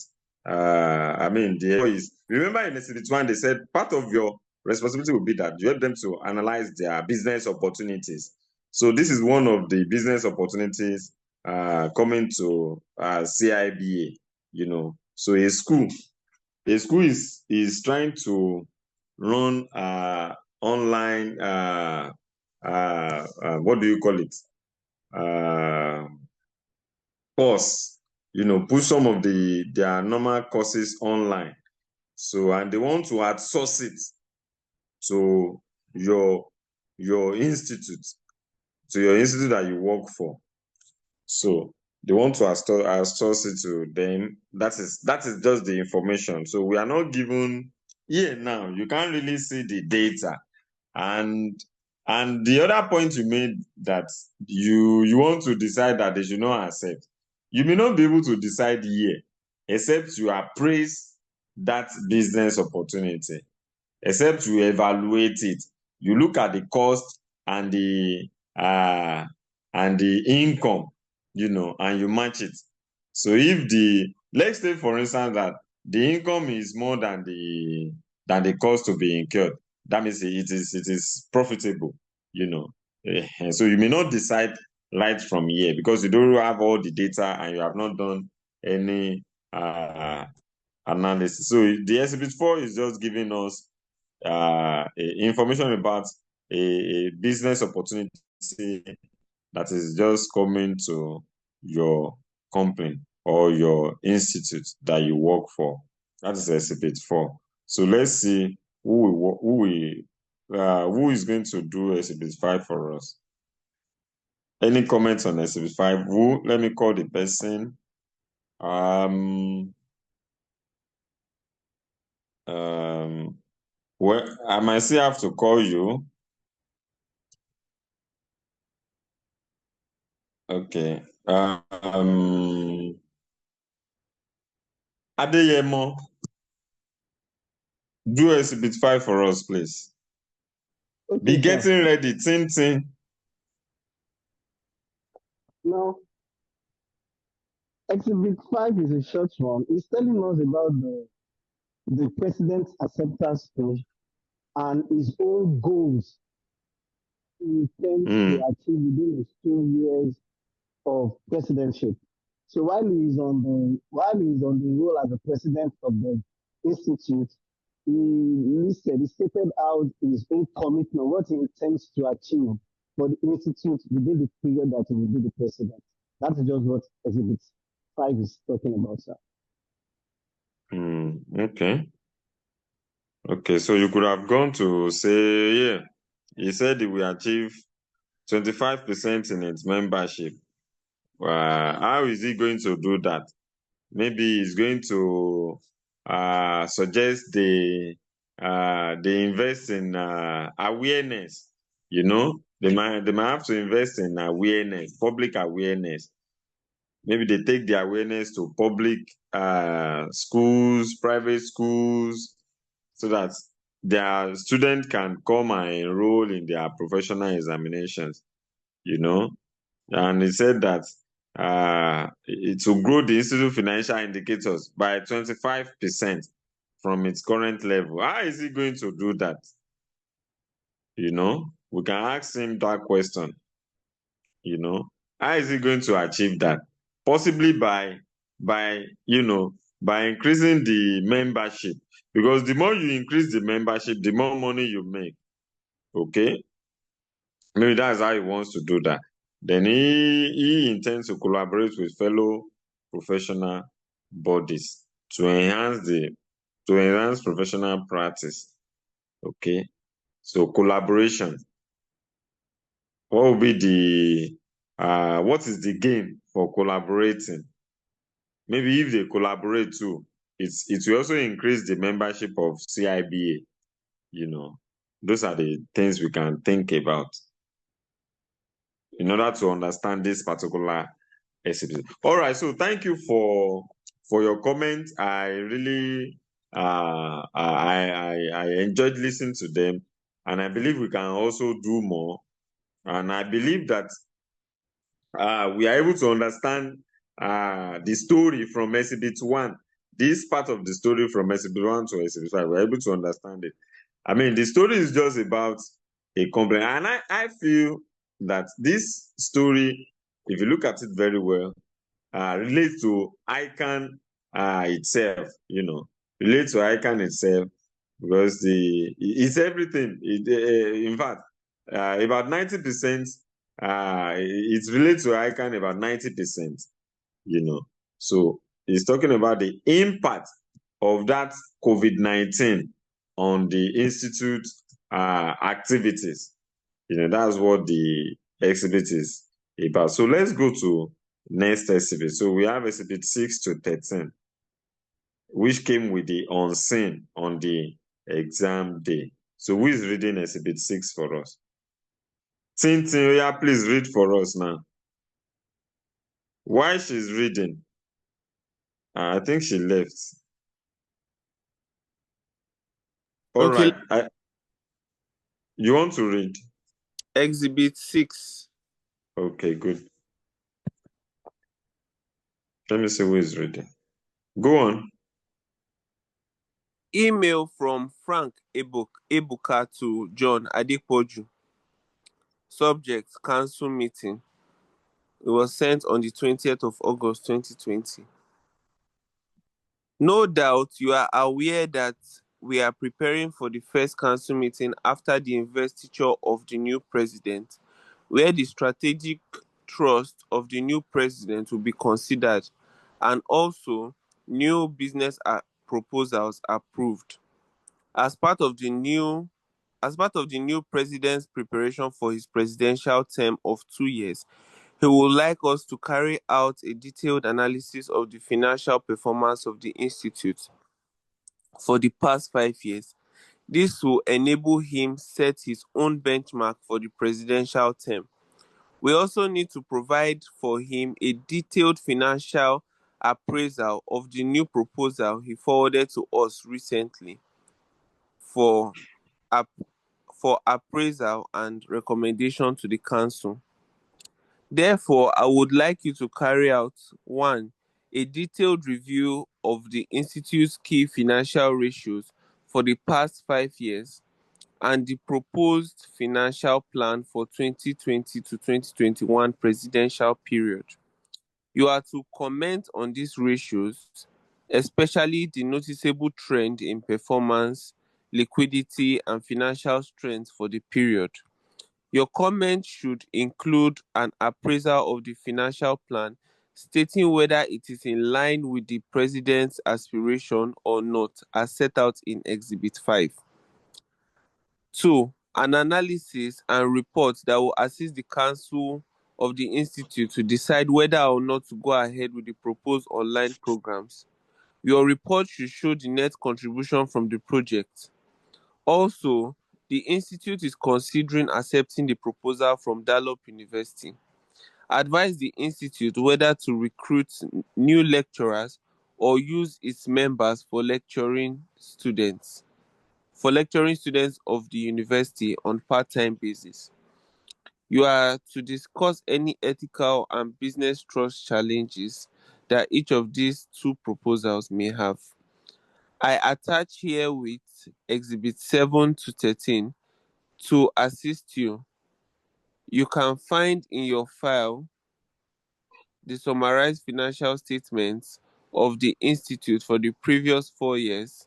the is, remember in Exhibit 1 they said part of your responsibility will be that you help them to analyze their business opportunities. So this is one of the business opportunities coming to CIBA, So a school is trying to run online what do you call it? Course, put some of their normal courses online. So, and they want to outsource it to your institute, that you work for. So, they want to outsource it to them. That is just the information. So we are not given here now. You can't really see the data. And the other point you made, that you want to decide that they should not accept. You may not be able to decide here, except you appraise that business opportunity, except you evaluate it. You look at the cost and the income, and you match it. So if let's say for instance that the income is more than the cost to be incurred, that means it is profitable, So you may not decide right from here because you don't have all the data and you have not done any analysis. So the Exhibit 4 is just giving us information about a business opportunity that is just coming to your company or your institute that you work for. That is Exhibit 4. So let's see who is going to do Exhibit 5 for us. Any comments on Exhibit 5? Let me call the person. Well, I might still have to call you. Okay. Adeyemo, do Exhibit 5 for us, please. Okay, Be sir. getting ready, Tin. Now, Exhibit 5 is a short one. It's telling us about the president's acceptance speech and his own goals he intends to achieve within his 2 years of presidency. So while he's on the role as the president of the institute, he stated out his own commitment, what he intends to achieve for the institute within the period that he will be the president. That's just what Exhibit 5 is talking about, sir. Okay, so you could have gone to say, yeah, he said he will achieve 25% in its membership. How is he going to do that? Maybe he's going to suggest they invest in awareness. They might have to invest in awareness, public awareness. Maybe they take the awareness to public schools, private schools, so that their students can come and enroll in their professional examinations. And he said that it will grow the institute financial indicators by 25% from its current level. How is he going to do that? We can ask him that question. How is he going to achieve that? Possibly by increasing the membership, because the more you increase the membership, the more money you make. Okay, maybe that's how he wants to do that. Then he intends to collaborate with fellow professional bodies to enhance professional practice. Okay, so collaboration. What is the gain for collaborating? Maybe if they collaborate too, it will also increase the membership of CIBA. Those are the things we can think about in order to understand this particular exhibit. All right, so thank you for your comment. I really I enjoyed listening to them, and I believe we can also do more. And I believe that we are able to understand the story from Exhibit 1. This part of the story from Exhibit 1 to Exhibit 5, we're able to understand it. I mean, the story is just about a company. And I feel that this story, if you look at it very well, relates to ICAN itself, relates to ICAN itself, because it's everything. In fact, about 90%, it's related to ICAN about 90%, So it's talking about the impact of that COVID-19 on the Institute activities. That's what the exhibit is about. So let's go to next exhibit. So we have exhibit 6 to 13, which came with the unseen on the exam day. So who is reading exhibit 6 for us? Tintin, yeah, please read for us now. Why she's reading? I think she left. All Okay, right. You want to read? exhibit 6. Okay, good. Let me see who is reading. Go on. Email from Frank Ebuka to John Adepoju. Subject, council meeting. It was sent on the 20th of August 2020. No doubt you are aware that we are preparing for the first council meeting after the investiture of the new president, where the strategic thrust of the new president will be considered and also new business proposals approved. As part of the new president's preparation for his presidential term of 2 years, he would like us to carry out a detailed analysis of the financial performance of the institute for the past 5 years. This will enable him set his own benchmark for the presidential term. We also need to provide for him a detailed financial appraisal of the new proposal he forwarded to us recently for appraisal and recommendation to the council. Therefore, I would like you to carry out 1. A detailed review of the institute's key financial ratios for the past 5 years and the proposed financial plan for 2020 to 2021 presidential period. You are to comment on these ratios, especially the noticeable trend in performance, liquidity, and financial strength for the period. Your comment should include an appraisal of the financial plan, stating whether it is in line with the president's aspiration or not, as set out in Exhibit 5. 2. An analysis and report that will assist the council of the institute to decide whether or not to go ahead with the proposed online programs. Your report should show the net contribution from the project. Also, the institute is considering accepting the proposal from Dalop University. Advise the institute whether to recruit new lecturers or use its members for lecturing students of the university on part-time basis. You are to discuss any ethical and business trust challenges that each of these two proposals may have. I attach here with Exhibit 7 to 13 to assist you. You can find in your file the summarized financial statements of the institute for the previous 4 years,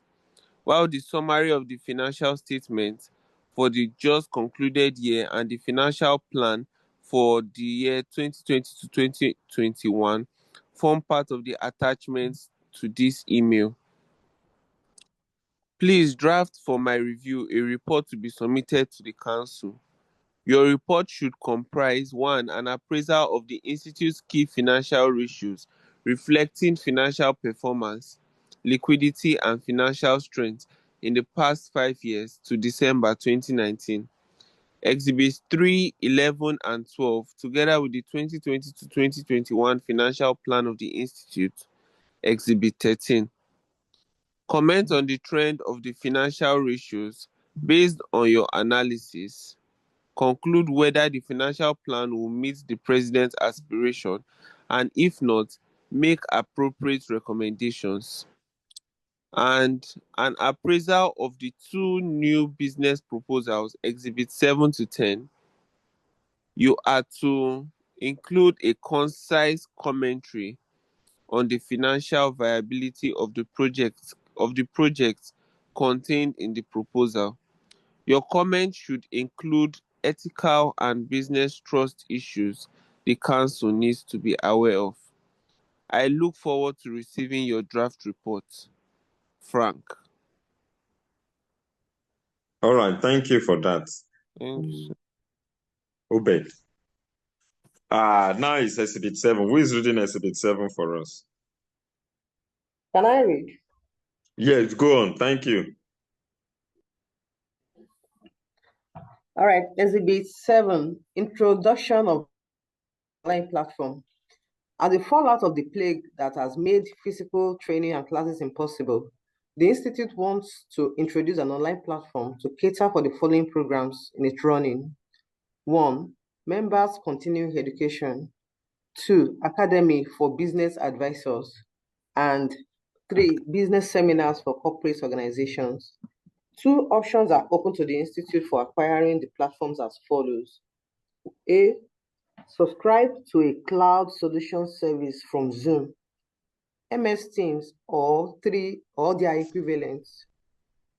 while the summary of the financial statement for the just concluded year and the financial plan for the year 2020 to 2021 form part of the attachments to this email. Please draft for my review a report to be submitted to the council. Your report should comprise 1. An appraisal of the institute's key financial ratios reflecting financial performance, liquidity, and financial strength in the past 5 years to December 2019. Exhibits 3, 11, and 12, together with the 2020 to 2021 financial plan of the institute, Exhibit 13. Comment on the trend of the financial ratios based on your analysis. Conclude whether the financial plan will meet the president's aspiration, and if not, make appropriate recommendations. And an appraisal of the two new business proposals, Exhibit 7 to 10. You are to include a concise commentary on the financial viability of the projects contained in the proposal. Your comment should include ethical and business trust issues the council needs to be aware of. I look forward to receiving your draft report. Frank. All right, thank you for that. Thanks. Obed. Now it's Exhibit 7. Who is reading Exhibit 7 for us? Can I read? Yes, go on. Thank you. All right, Exhibit 7, Introduction of Online Platform. As a fallout of the plague that has made physical training and classes impossible, the Institute wants to introduce an online platform to cater for the following programs in its running. 1. Members Continuing Education. 2. Academy for Business Advisors. And 3. Business Seminars for Corporate Organizations. 2 options are open to the Institute for acquiring the platforms as follows. A. Subscribe to a cloud solution service from Zoom, MS Teams, or their equivalents.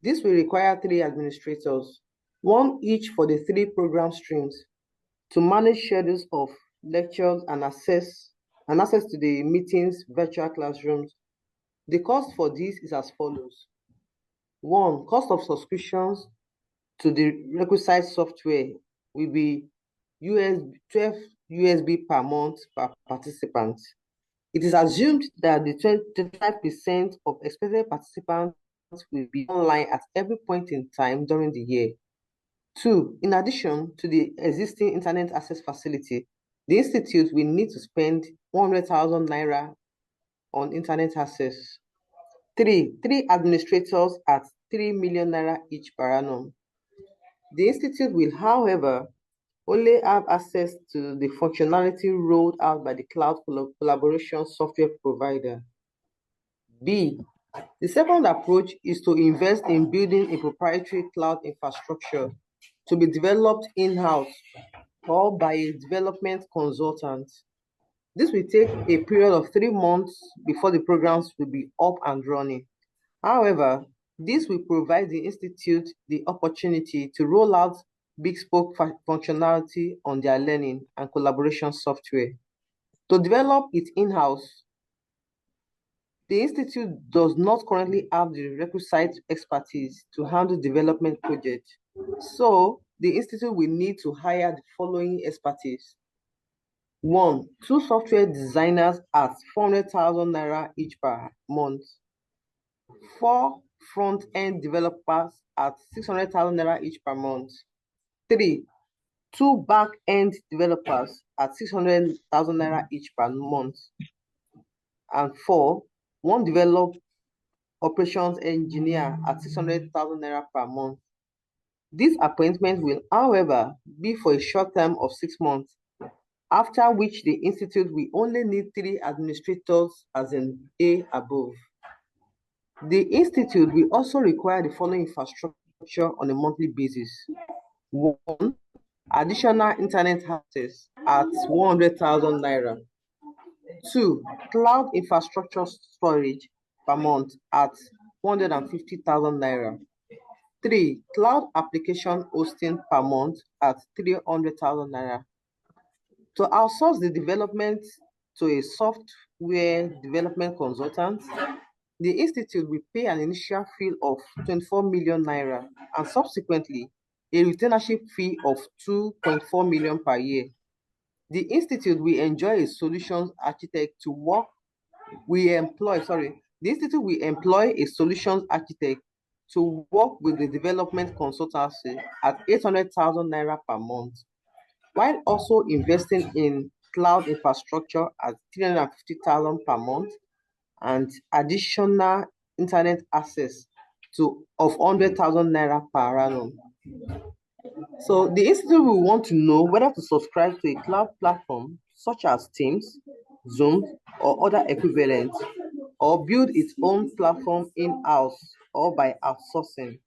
This will require 3 administrators, 1 each for the 3 program streams, to manage schedules of lectures and access to the meetings, virtual classrooms. The cost for this is as follows. 1. Cost of subscriptions to the requisite software will be 12 USB per month per participant. It is assumed that the 25% of expected participants will be online at every point in time during the year. 2. In addition to the existing internet access facility, the Institute will need to spend 100,000 naira on internet access. 3. 3 administrators at 3 million naira each per annum. The Institute will, however, only have access to the functionality rolled out by the cloud collaboration software provider. B. The second approach is to invest in building a proprietary cloud infrastructure to be developed in-house or by a development consultant. This will take a period of 3 months before the programs will be up and running. However, this will provide the Institute the opportunity to roll out bespoke functionality on their learning and collaboration software. To develop it in-house, the Institute does not currently have the requisite expertise to handle development projects. So, the Institute will need to hire the following expertise. 1. 2 software designers at 400,000 naira each per month. 4 front-end developers at 600,000 naira each per month. 3. 2 back-end developers at 600,000 naira each per month. And 4. 1 develop operations engineer at 600,000 naira per month. This appointment will, however, be for a short term of 6 months, after which the Institute will only need 3 administrators, as in A above. The Institute will also require the following infrastructure on a monthly basis. 1. Additional internet access at 100,000 naira. 2. Cloud infrastructure storage per month at 150,000 naira. 3. Cloud application hosting per month at 300,000 naira. To outsource the development to a software development consultant, the Institute will pay an initial fee of 24 million naira and subsequently a retainership fee of 2.4 million per year. The Institute will enjoy a solutions architect to work. The Institute will employ a solutions architect to work with the development consultancy at 800,000 naira per month, while also investing in cloud infrastructure at 350,000 per month and additional internet access of 100,000 naira per annum. So the Institute will want to know whether to subscribe to a cloud platform such as Teams, Zoom, or other equivalents, or build its own platform in-house or by outsourcing.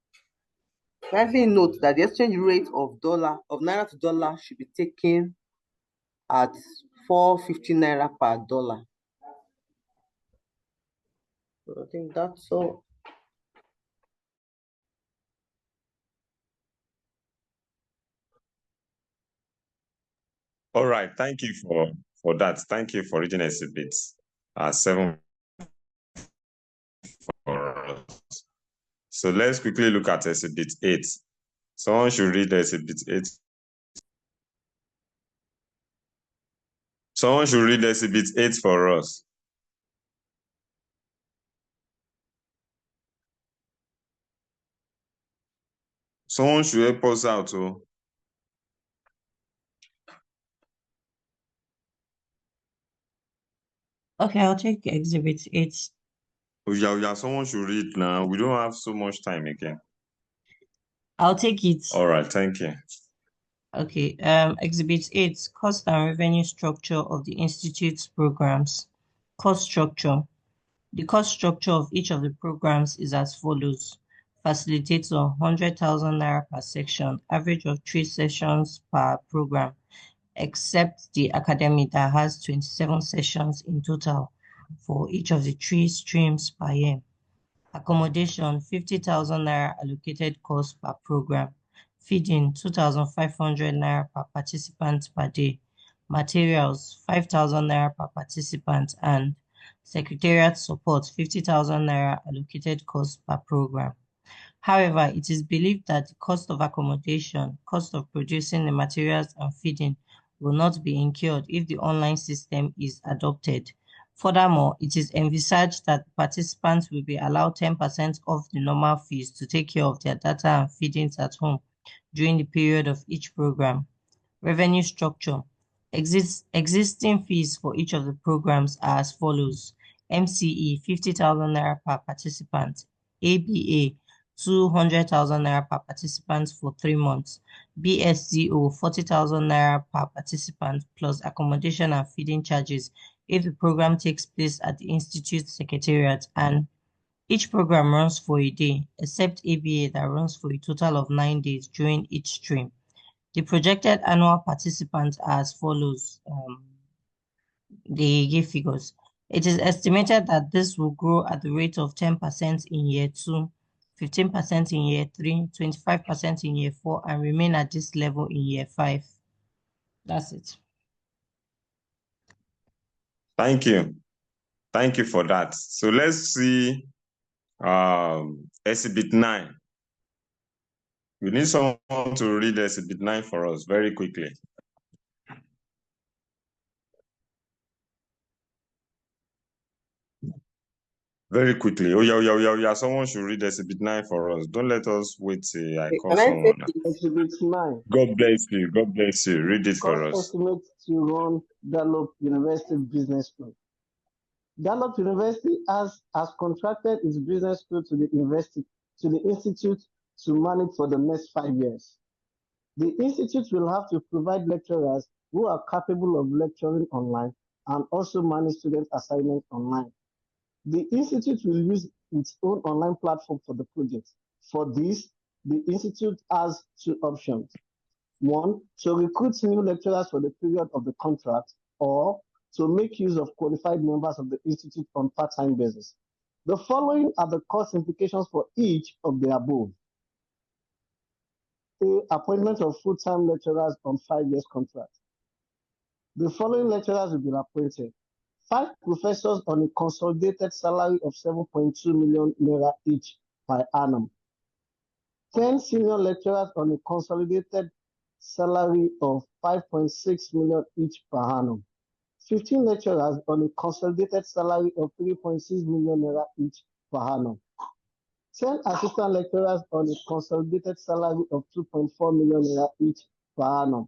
Kindly note that the exchange rate of naira to dollar should be taken at 450 naira per dollar. So I think that's all. All right. Thank you for that. Thank you for reading Exhibit 7 for us. So let's quickly look at Exhibit 8. Someone should read Exhibit 8. Someone should read Exhibit 8 for us. Someone should help us out. Oh. Okay, I'll take Exhibit 8. Oh, yeah, someone should read now. We don't have so much time again. I'll take it. All right, thank you. Okay, Exhibit 8, cost and revenue structure of the Institute's programs. Cost structure. The cost structure of each of the programs is as follows. Facilitator, 100,000 naira per section, average of 3 sessions per program, except the academy that has 27 sessions in total for each of the 3 streams per year. Accommodation, 50,000 naira allocated cost per program. Feeding, 2,500 naira per participant per day. Materials, 5,000 naira per participant. And secretariat support, 50,000 naira allocated cost per program. However, it is believed that the cost of accommodation, cost of producing the materials and feeding will not be incurred if the online system is adopted. Furthermore, it is envisaged that participants will be allowed 10% off the normal fees to take care of their data and feedings at home during the period of each program. Revenue structure. Existing fees for each of the programs are as follows. MCE, 50,000 naira per participant. ABA, 200,000 naira per participant for 3 months. BSCO, 40,000 naira per participant plus accommodation and feeding charges if the program takes place at the Institute Secretariat, and each program runs for a day, except ABA that runs for a total of 9 days during each stream. The projected annual participants are as follows. They give figures. It is estimated that this will grow at the rate of 10% in year 2, 15% in year 3, 25% in year 4, and remain at this level in year 5. That's it. Thank you. Thank you for that. So let's see Exhibit 9. We need someone to read Exhibit 9 for us very quickly. Very quickly. Oh, yeah. Someone should read Exhibit 9 for us. Don't let us wait till I call Can I someone. take it? Exhibit 9. God bless you. God bless you. Read it for Cost us. estimate to run Gallup University Business School. Gallup University has contracted its business school to the institute to manage for the next 5 years. The institute will have to provide lecturers who are capable of lecturing online and also manage student assignments online. The institute will use its own online platform for the project. For this, the institute has 2 options. 1, to recruit new lecturers for the period of the contract, or to make use of qualified members of the institute on part-time basis. The following are the cost implications for each of the above. A, appointment of full-time lecturers on 5 years contract. The following lecturers will be appointed. 5 professors on a consolidated salary of 7.2 million naira each per annum. 10 senior lecturers on a consolidated salary of 5.6 million each per annum. 15 lecturers on a consolidated salary of 3.6 million naira each per annum. 10 assistant lecturers on a consolidated salary of 2.4 million naira each per annum.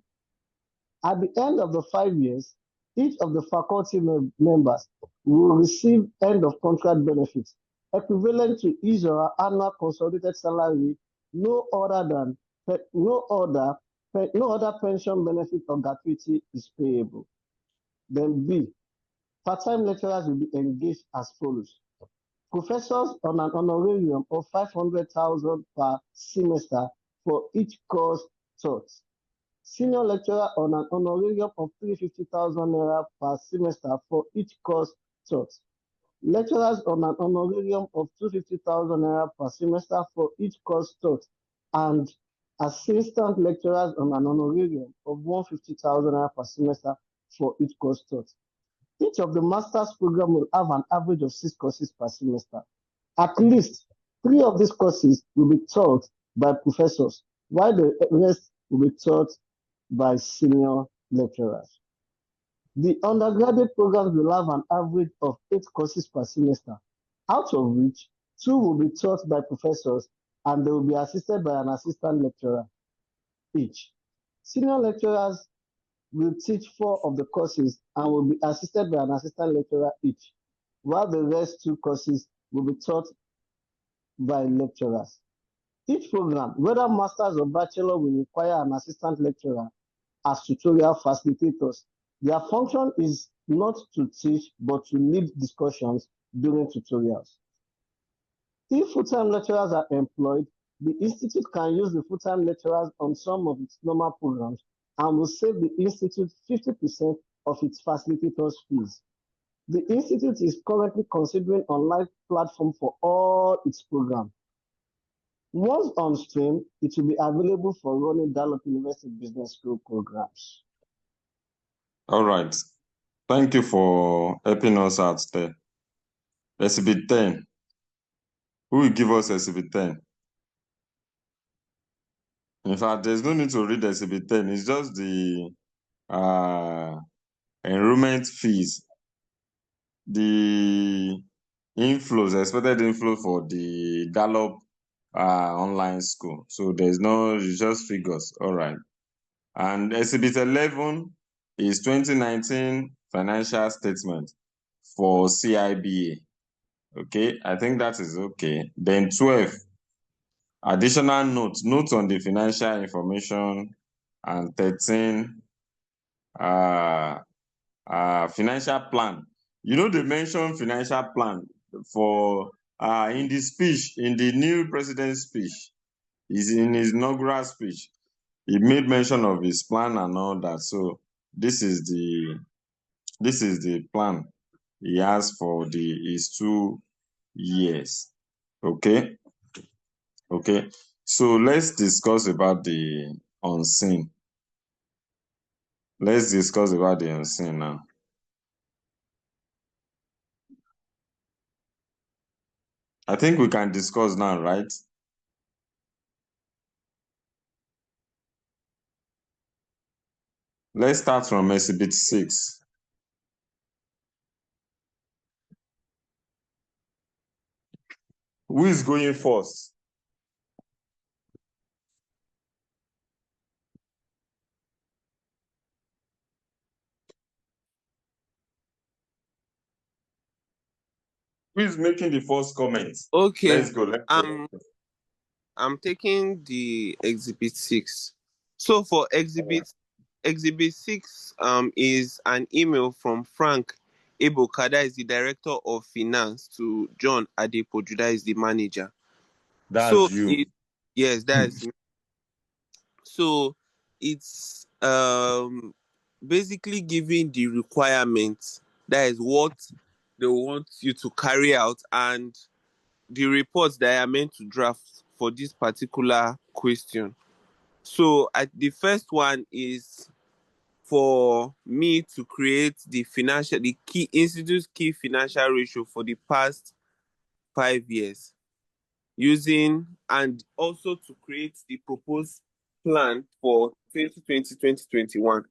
At the end of the 5 years, each of the faculty members will receive end of contract benefits equivalent to his or her annual consolidated salary. No other pension benefit or gratuity is payable. Then B, part-time lecturers will be engaged as follows. Professors on an honorarium of 500,000 per semester for each course taught. Senior lecturer on an honorarium of 350,000 naira per semester for each course taught. Lecturers on an honorarium of 250,000 naira per semester for each course taught, and assistant lecturers on an honorarium of 150,000 naira per semester for each course taught. Each of the master's program will have an average of 6 courses per semester. At least 3 of these courses will be taught by professors, while the rest will be taught by senior lecturers. The undergraduate programs will have an average of 8 courses per semester, out of which 2 will be taught by professors and they will be assisted by an assistant lecturer each. Senior lecturers will teach 4 of the courses and will be assisted by an assistant lecturer each, while the rest 2 courses will be taught by lecturers. Each program, whether master's or bachelor, will require an assistant lecturer as tutorial facilitators. Their function is not to teach, but to lead discussions during tutorials. If full-time lecturers are employed, the institute can use the full-time lecturers on some of its normal programs and will save the institute 50% of its facilitators' fees. The institute is currently considering online platform for all its programs. Once on stream, it will be available for running Dalop University Business School programs. All right. Thank you for helping us out there. Exhibit 10. Who will give us Exhibit 10? In fact, there's no need to read Exhibit 10. It's just the enrollment fees, the inflows, expected inflow for the Dalop online school. So there's no, it's just figures. All right. And Exhibit 11 is 2019 financial statement for CIBA. Okay, I think that is okay. Then 12, additional notes on the financial information, and 13, financial plan. You know, they mentioned financial plan for in the speech, in the new president's speech, is in his inaugural speech. He made mention of his plan and all that. So this is the plan he has for his 2 years. Okay. So let's discuss about the unseen. Let's discuss about the unseen now. I think we can discuss now, right? Let's start from Exhibit 6. Who is going first? Who is making the first comment? Okay. Let's go. I'm taking the Exhibit 6. So for Exhibit 6 is an email from Frank Eboka, that is the Director of Finance, to John Adepoju, that is the manager. That's you. Yes, that's me. So it's basically giving the requirements, that is what they want you to carry out, and the reports that are meant to draft for this particular question. So the first one is for me to create the key institute's key financial ratio for the past 5 years, and also to create the proposed plan for 2020-2021.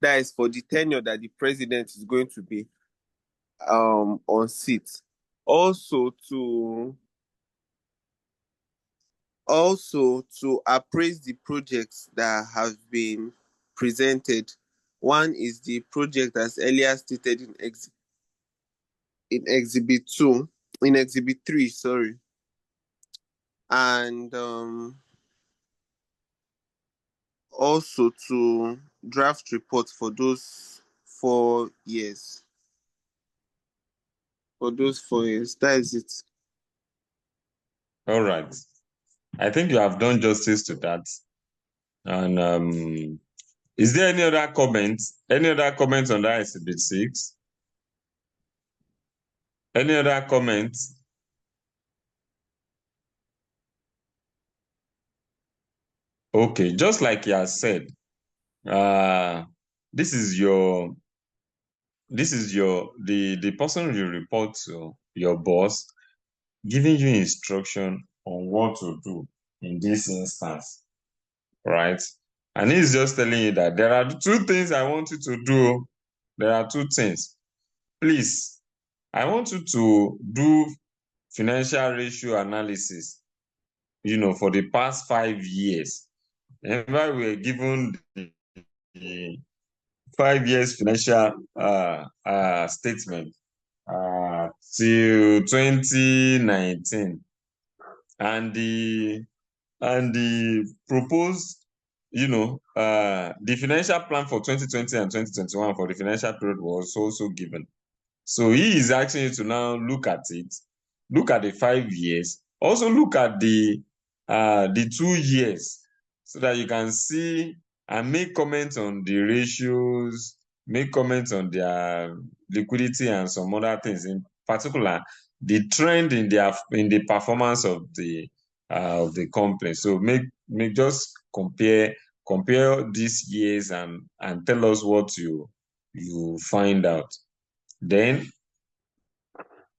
That is for the tenure that the president is going to be on seat. Also to appraise the projects that have been presented. One is the project as earlier stated in Exhibit 3, sorry. And also to draft reports for those 4 years. That is it. All right. I think you have done justice to that. And is there any other comments? Any other comments on that Exhibit 6? Any other comments? Okay, just like you have said, this is the person you report to, your boss, giving you instruction on what to do in this instance, right? And he's just telling you that there are 2 things I want you to do. There are 2 things. Please, I want you to do financial ratio analysis, for the past 5 years. Remember, we were given the 5 years financial statement till 2019, and the proposed, the financial plan for 2020 and 2021 for the financial period was also given. So he is asking you to now look at it, look at the 5 years, also look at the 2 years, so that you can see and make comments on the ratios, make comments on their liquidity and some other things, in particular the trend in the performance of the company. So make just compare these years and tell us what you find out. Then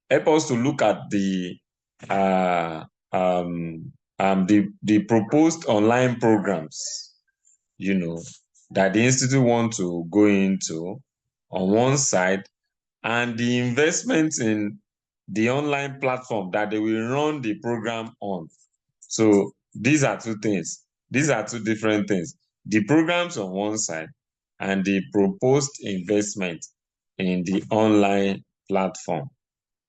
help us to look at the proposed online programs, that the institute want to go into on one side, and the investment in the online platform that they will run the program on. So these are 2 things. These are 2 different things. The programs on one side and the proposed investment in the online platform.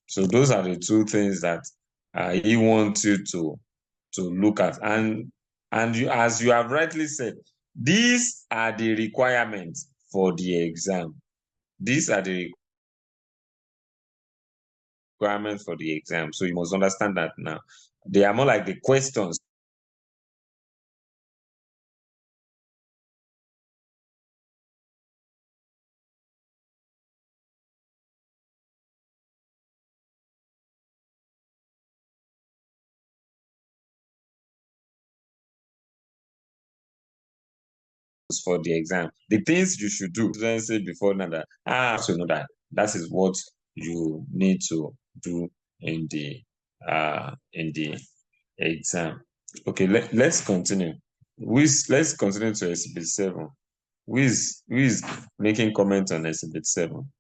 So those are the 2 things that he wants you to look at. And you, as you have rightly said, these are the requirements for the exam. These are the requirements for the exam. So you must understand that now. They are more like the questions for the exam. The things you should do, don't say before now that to know that is what you need to do in the exam. Okay, let's continue. Let's continue to Exhibit 7. Who is making comment on Exhibit 7?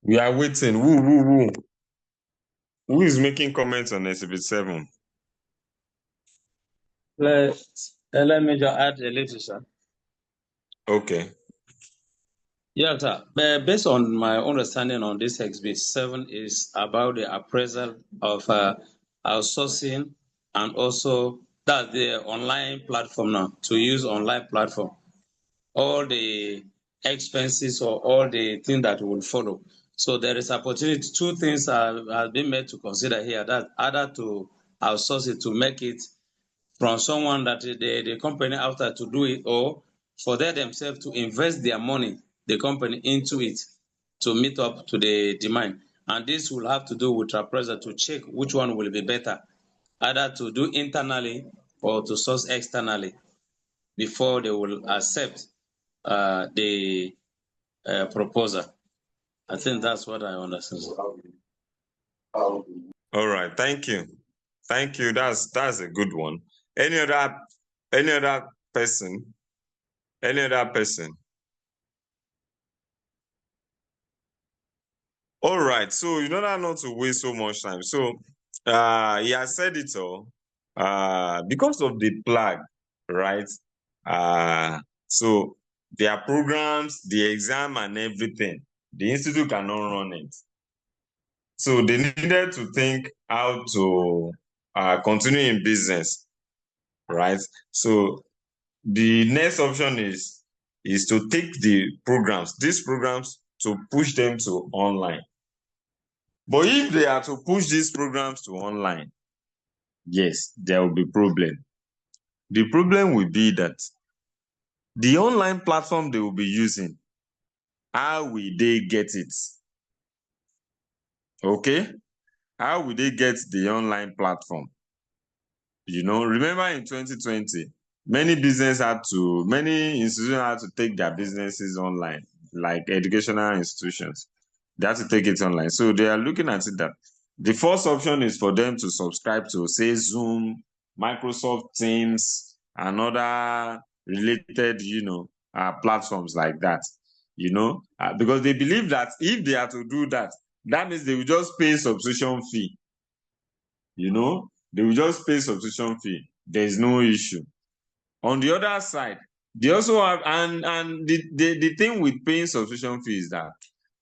We are waiting. Who is making comments on Exhibit 7? Let me just add a little, sir. Okay. Yeah, sir. Based on my understanding on this Exhibit 7 is about the appraisal of outsourcing, and also that the online platform now, to use online platform, all the expenses or all the things that will follow. So there is opportunity. 2 things have been made to consider here, that either to outsource it, to make it from someone that the company after to do it, or for they themselves to invest their money, the company, into it to meet up to the demand. And this will have to do with appraiser to check which one will be better, either to do internally or to source externally, before they will accept the proposal. I think that's what I understand. All right, thank you. That's a good one. Any other person? Any other person? All right, so in order not to waste so much time, so he has said it all. Because of the plague, right? So their programs, the exam and everything, the institute cannot run it. So they needed to think how to continue in business, right? So the next option is to take these programs, to push them to online. But if they are to push these programs to online, yes, there will be problem. The problem will be that the online platform they will be using, how will they get it? Okay? How will they get the online platform? Remember in 2020, many institutions had to take their businesses online, like educational institutions. They have to take it online. So they are looking at it that the first option is for them to subscribe to, say, Zoom, Microsoft Teams, and other related, platforms like that, because they believe that if they are to do that, that means they will just pay subscription fee. They will just pay subscription fee. There's no issue. On the other side, they also have, and the thing with paying subscription fee is that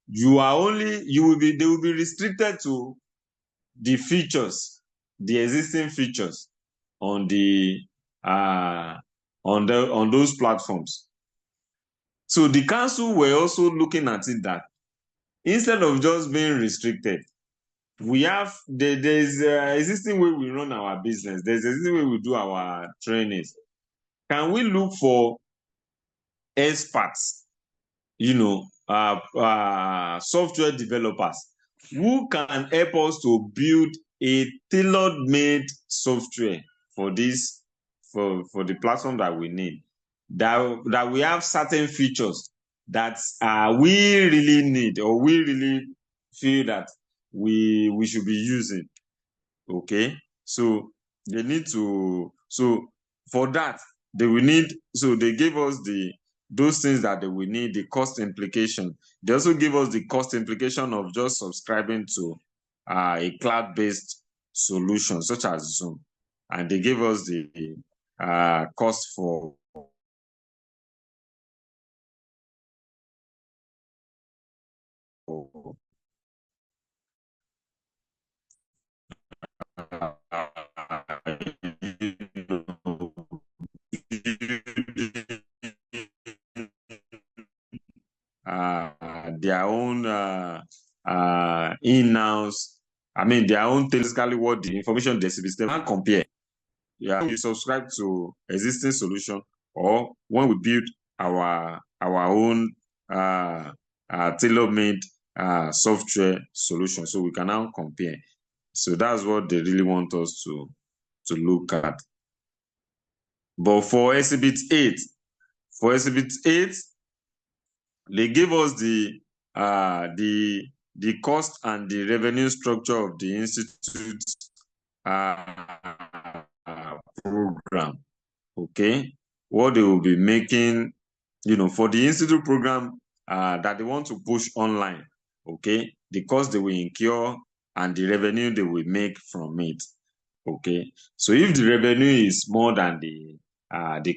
they will be restricted to the features, the existing features on those platforms. So the council were also looking at it that instead of just being restricted, there's existing way we run our business, there's existing way we do our trainings. Can we look for experts, software developers who can help us to build a tailor-made software for the platform that we need, that we have certain features that we really need, or we really feel that we should be using. Okay, so they need to, so for that they gave us those things that they will need, the cost implication. They also give us the cost implication of just subscribing to a cloud-based solution such as Zoom, and they gave us the cost for their own in-house, their own, basically what the information they can compare. Yeah, you subscribe to existing solution, or when we build our own tailor-made software solution, so we can now compare. So that's what they really want us to look at. But for Exhibit 8, they gave us the cost and the revenue structure of the institute program. Okay, what they will be making, for the institute program that they want to push online. Okay, the cost they will incur and the revenue they will make from it. Okay, so if the revenue is more than the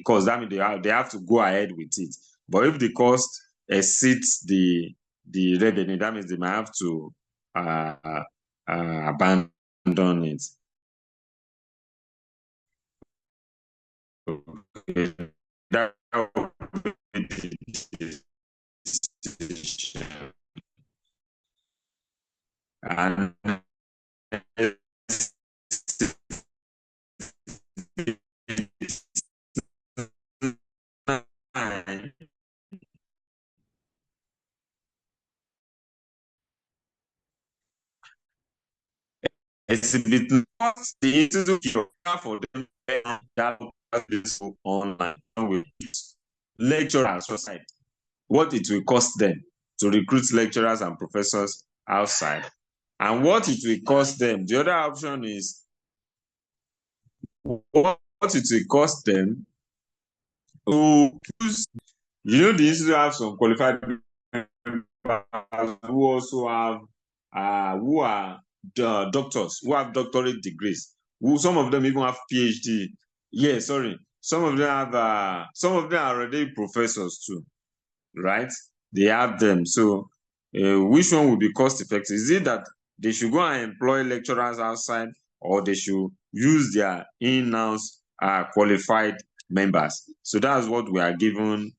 cost, that means they have to go ahead with it. But if the cost exceeds the revenue, that means they might have to abandon it. Okay. That and Exhibit the institute for them that online with lecturers outside. What it will cost them to recruit lecturers and professors outside, and what it will cost them. The other option is what it will cost them to use. The institute have some qualified who also have who are doctors, who have doctorate degrees, some of them even have PhD. Yeah, sorry. Some of them are already professors too, right? They have them. So which one will be cost effective? Is it that they should go and employ lecturers outside, or they should use their in-house qualified members? So that's what we are given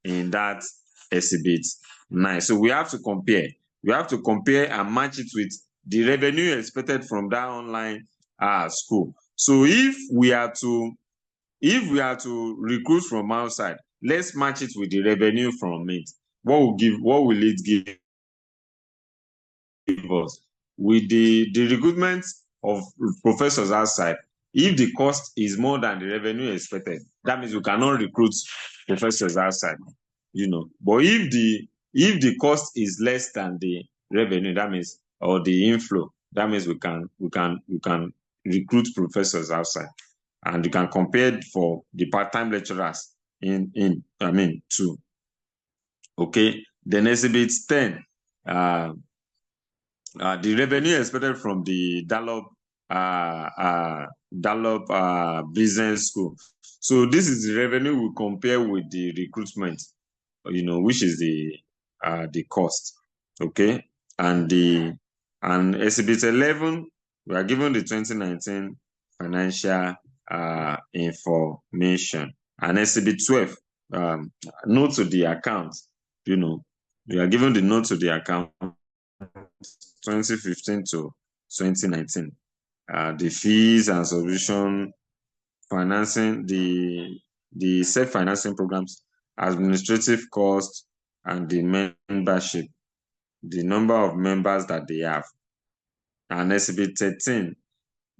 in that exhibit 9. So we have to compare. We have to compare and match it with the revenue expected from that online school. So if we are to recruit from outside, let's match it with the revenue from it. What will it give us? With the recruitment of professors outside, if the cost is more than the revenue expected, that means we cannot recruit professors outside, But if the cost is less than the revenue, that means, or the inflow, that means we can recruit professors outside, and you can compare for the part-time lecturers too. Okay, then exhibit 10. The revenue expected from the Dallop Business School. So this is the revenue we compare with the recruitment, which is the cost. Okay, and exhibit 11, we are given the 2019 financial information, and exhibit 12, note to the account. We are given the note to the account 2015 to 2019. The fees and solution financing, the self-financing programs, administrative costs, and the membership, the number of members that they have. And exhibit 13,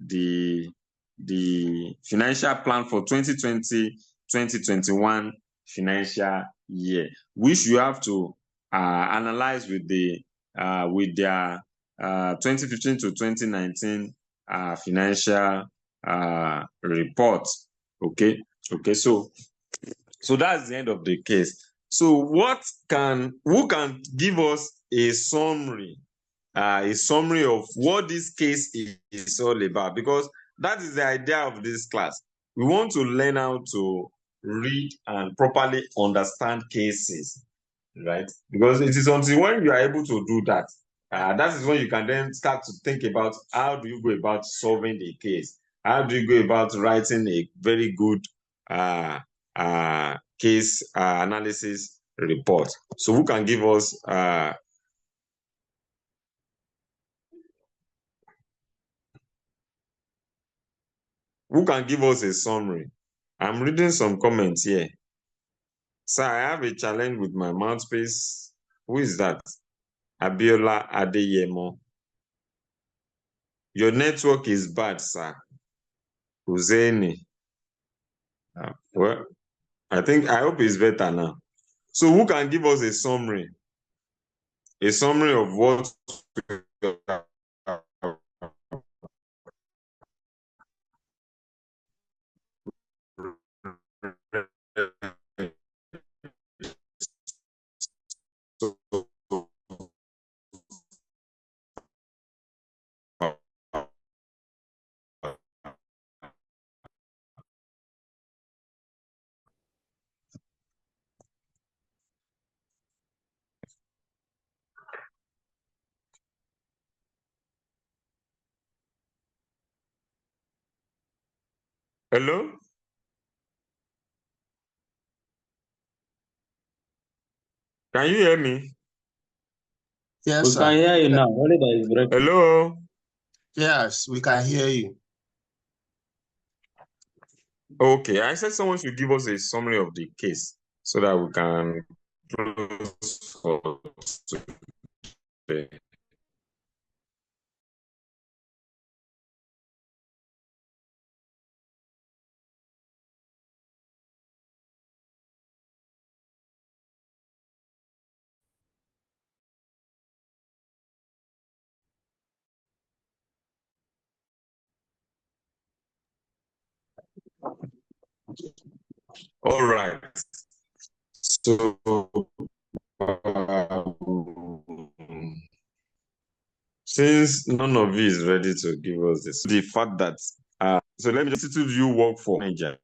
the financial plan for 2020-2021 financial year, which you have to analyze with their 2015 to 2019 financial report. Okay, so that's the end of the case. So who can give us a summary of what this case is all about? Because that is the idea of this class. We want to learn how to read and properly understand cases, right? Because it is until when you are able to do that, that is when you can then start to think about how do you go about solving a case? How do you go about writing a very good case analysis report? So who can give us a summary? I'm reading some comments here. Sir, I have a challenge with my mouthpiece. Who is that? Abiola Adeyemo. Your network is bad, sir. Husseini. Well, I hope it's better now. So who can give us a summary? A summary of what Hello? Can you hear me? Yes, We sir. can hear you now. Only that is breaking. Hello? Yes, we can hear you. Okay, I said someone should give us a summary of the case so that we can close for today. All right. So, since none of you is ready to give us this, the fact that, so let me just institute you work for Nigeria.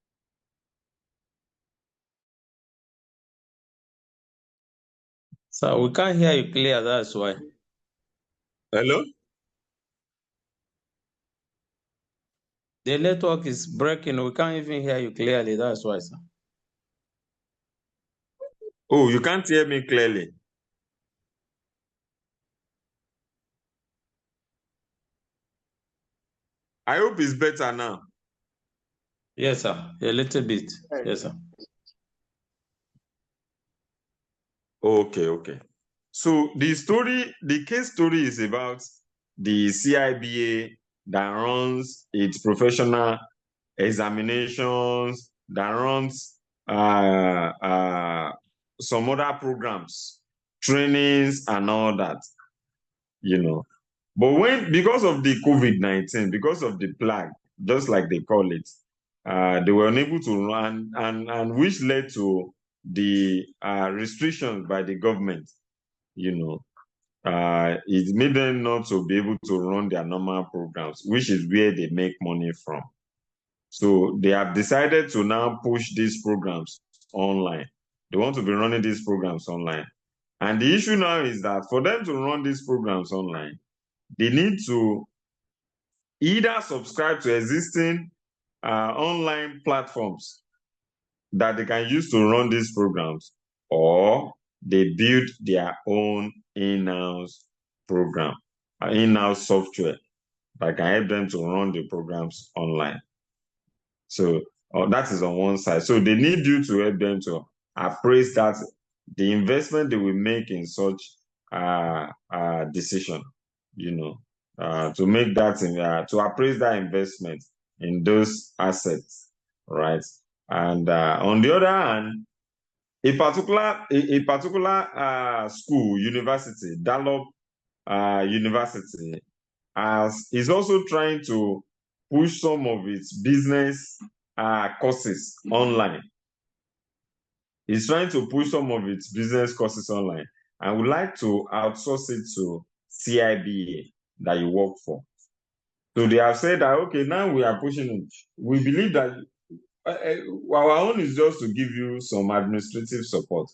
So we can't hear you clear, that's why. Hello? The network is breaking. We can't even hear you clearly, that's why, sir. Oh, you can't hear me clearly. I hope it's better now. Yes, sir. A little bit. Yes, sir. Okay. So the case story is about the CIBA that runs its professional examinations that runs some other programs, trainings, and all that, But because of the COVID-19, because of the plague, just like they call it, they were unable to run, and which led to the restrictions by the government, it made them not to be able to run their normal programs, which is where they make money from. So they have decided to now push these programs online. They want to be running these programs online. And the issue now is that for them to run these programs online, they need to either subscribe to existing online platforms that they can use to run these programs, or they build their own in-house program, in-house software that can help them to run the programs online. So that is on one side. So they need you to help them to appraise that the investment they will make in such decision, to make that to appraise that investment in those assets, right? And on the other hand, a particular school, university, Dallop University, is also trying to push some of its business courses online. It's trying to push some of its business courses online, and would like to outsource it to CIBA that you work for. So they have said that, okay, now we are pushing it. We believe that our own is just to give you some administrative support.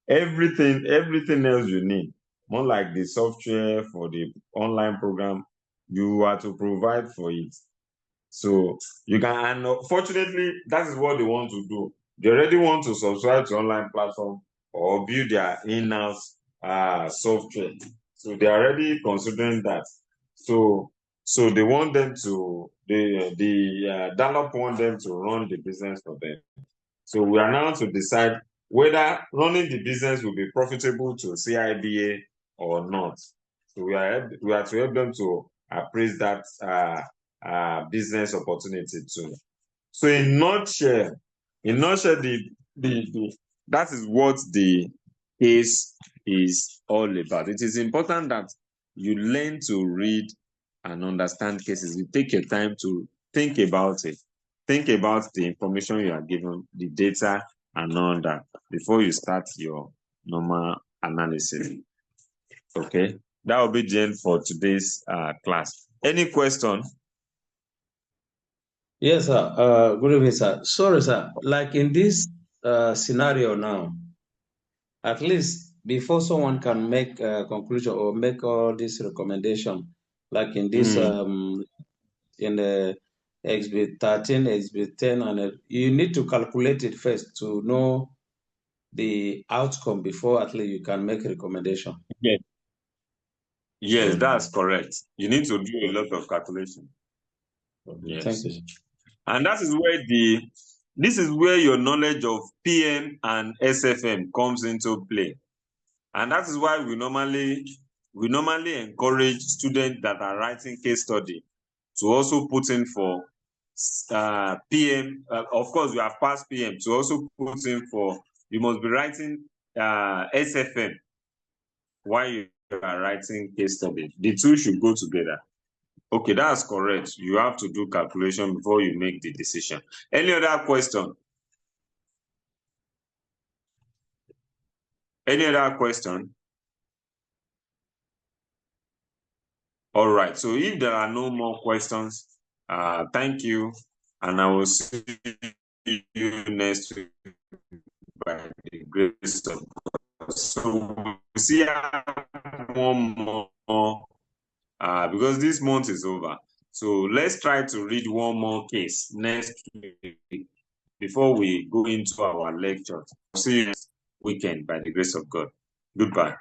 Everything else you need, more like the software for the online program, you are to provide for it. So you can, and fortunately, that is what they want to do. They already want to subscribe to online platform or build their in-house software. So they're already considering that. So they want them to, the Dallop want them to run the business for them. So we are now to decide whether running the business will be profitable to CIBA or not. So we are to help them to appraise that business opportunity too. So in nutshell, that is what the case is all about. It is important that you learn to read and understand cases. You take your time to think about it. Think about the information you are given, the data, and all that before you start your normal analysis. Okay, that will be the end for today's class. Any question? Yes, sir. Good evening, sir. Sorry, sir. Like in this scenario now, at least before someone can make a conclusion or make all this recommendation, like in this in the exhibit 13, exhibit 10, and you need to calculate it first to know the outcome before at least you can make a recommendation. Yes, that's correct. You need to do a lot of calculation. Yes. Thank you, sir. And this is where your knowledge of PM and SFM comes into play. And that is why we normally encourage students that are writing case study to also put in for PM. Of course, we have passed PM, to also put in for, you must be writing SFM while you are writing case study. The two should go together. Okay, that's correct. You have to do calculation before you make the decision. Any other question? Any other question? All right. So if there are no more questions, thank you. And I will see you next week by the grace of God. So we'll see one more because this month is over. So let's try to read one more case next week before we go into our lecture. See you next weekend by the grace of God. Goodbye.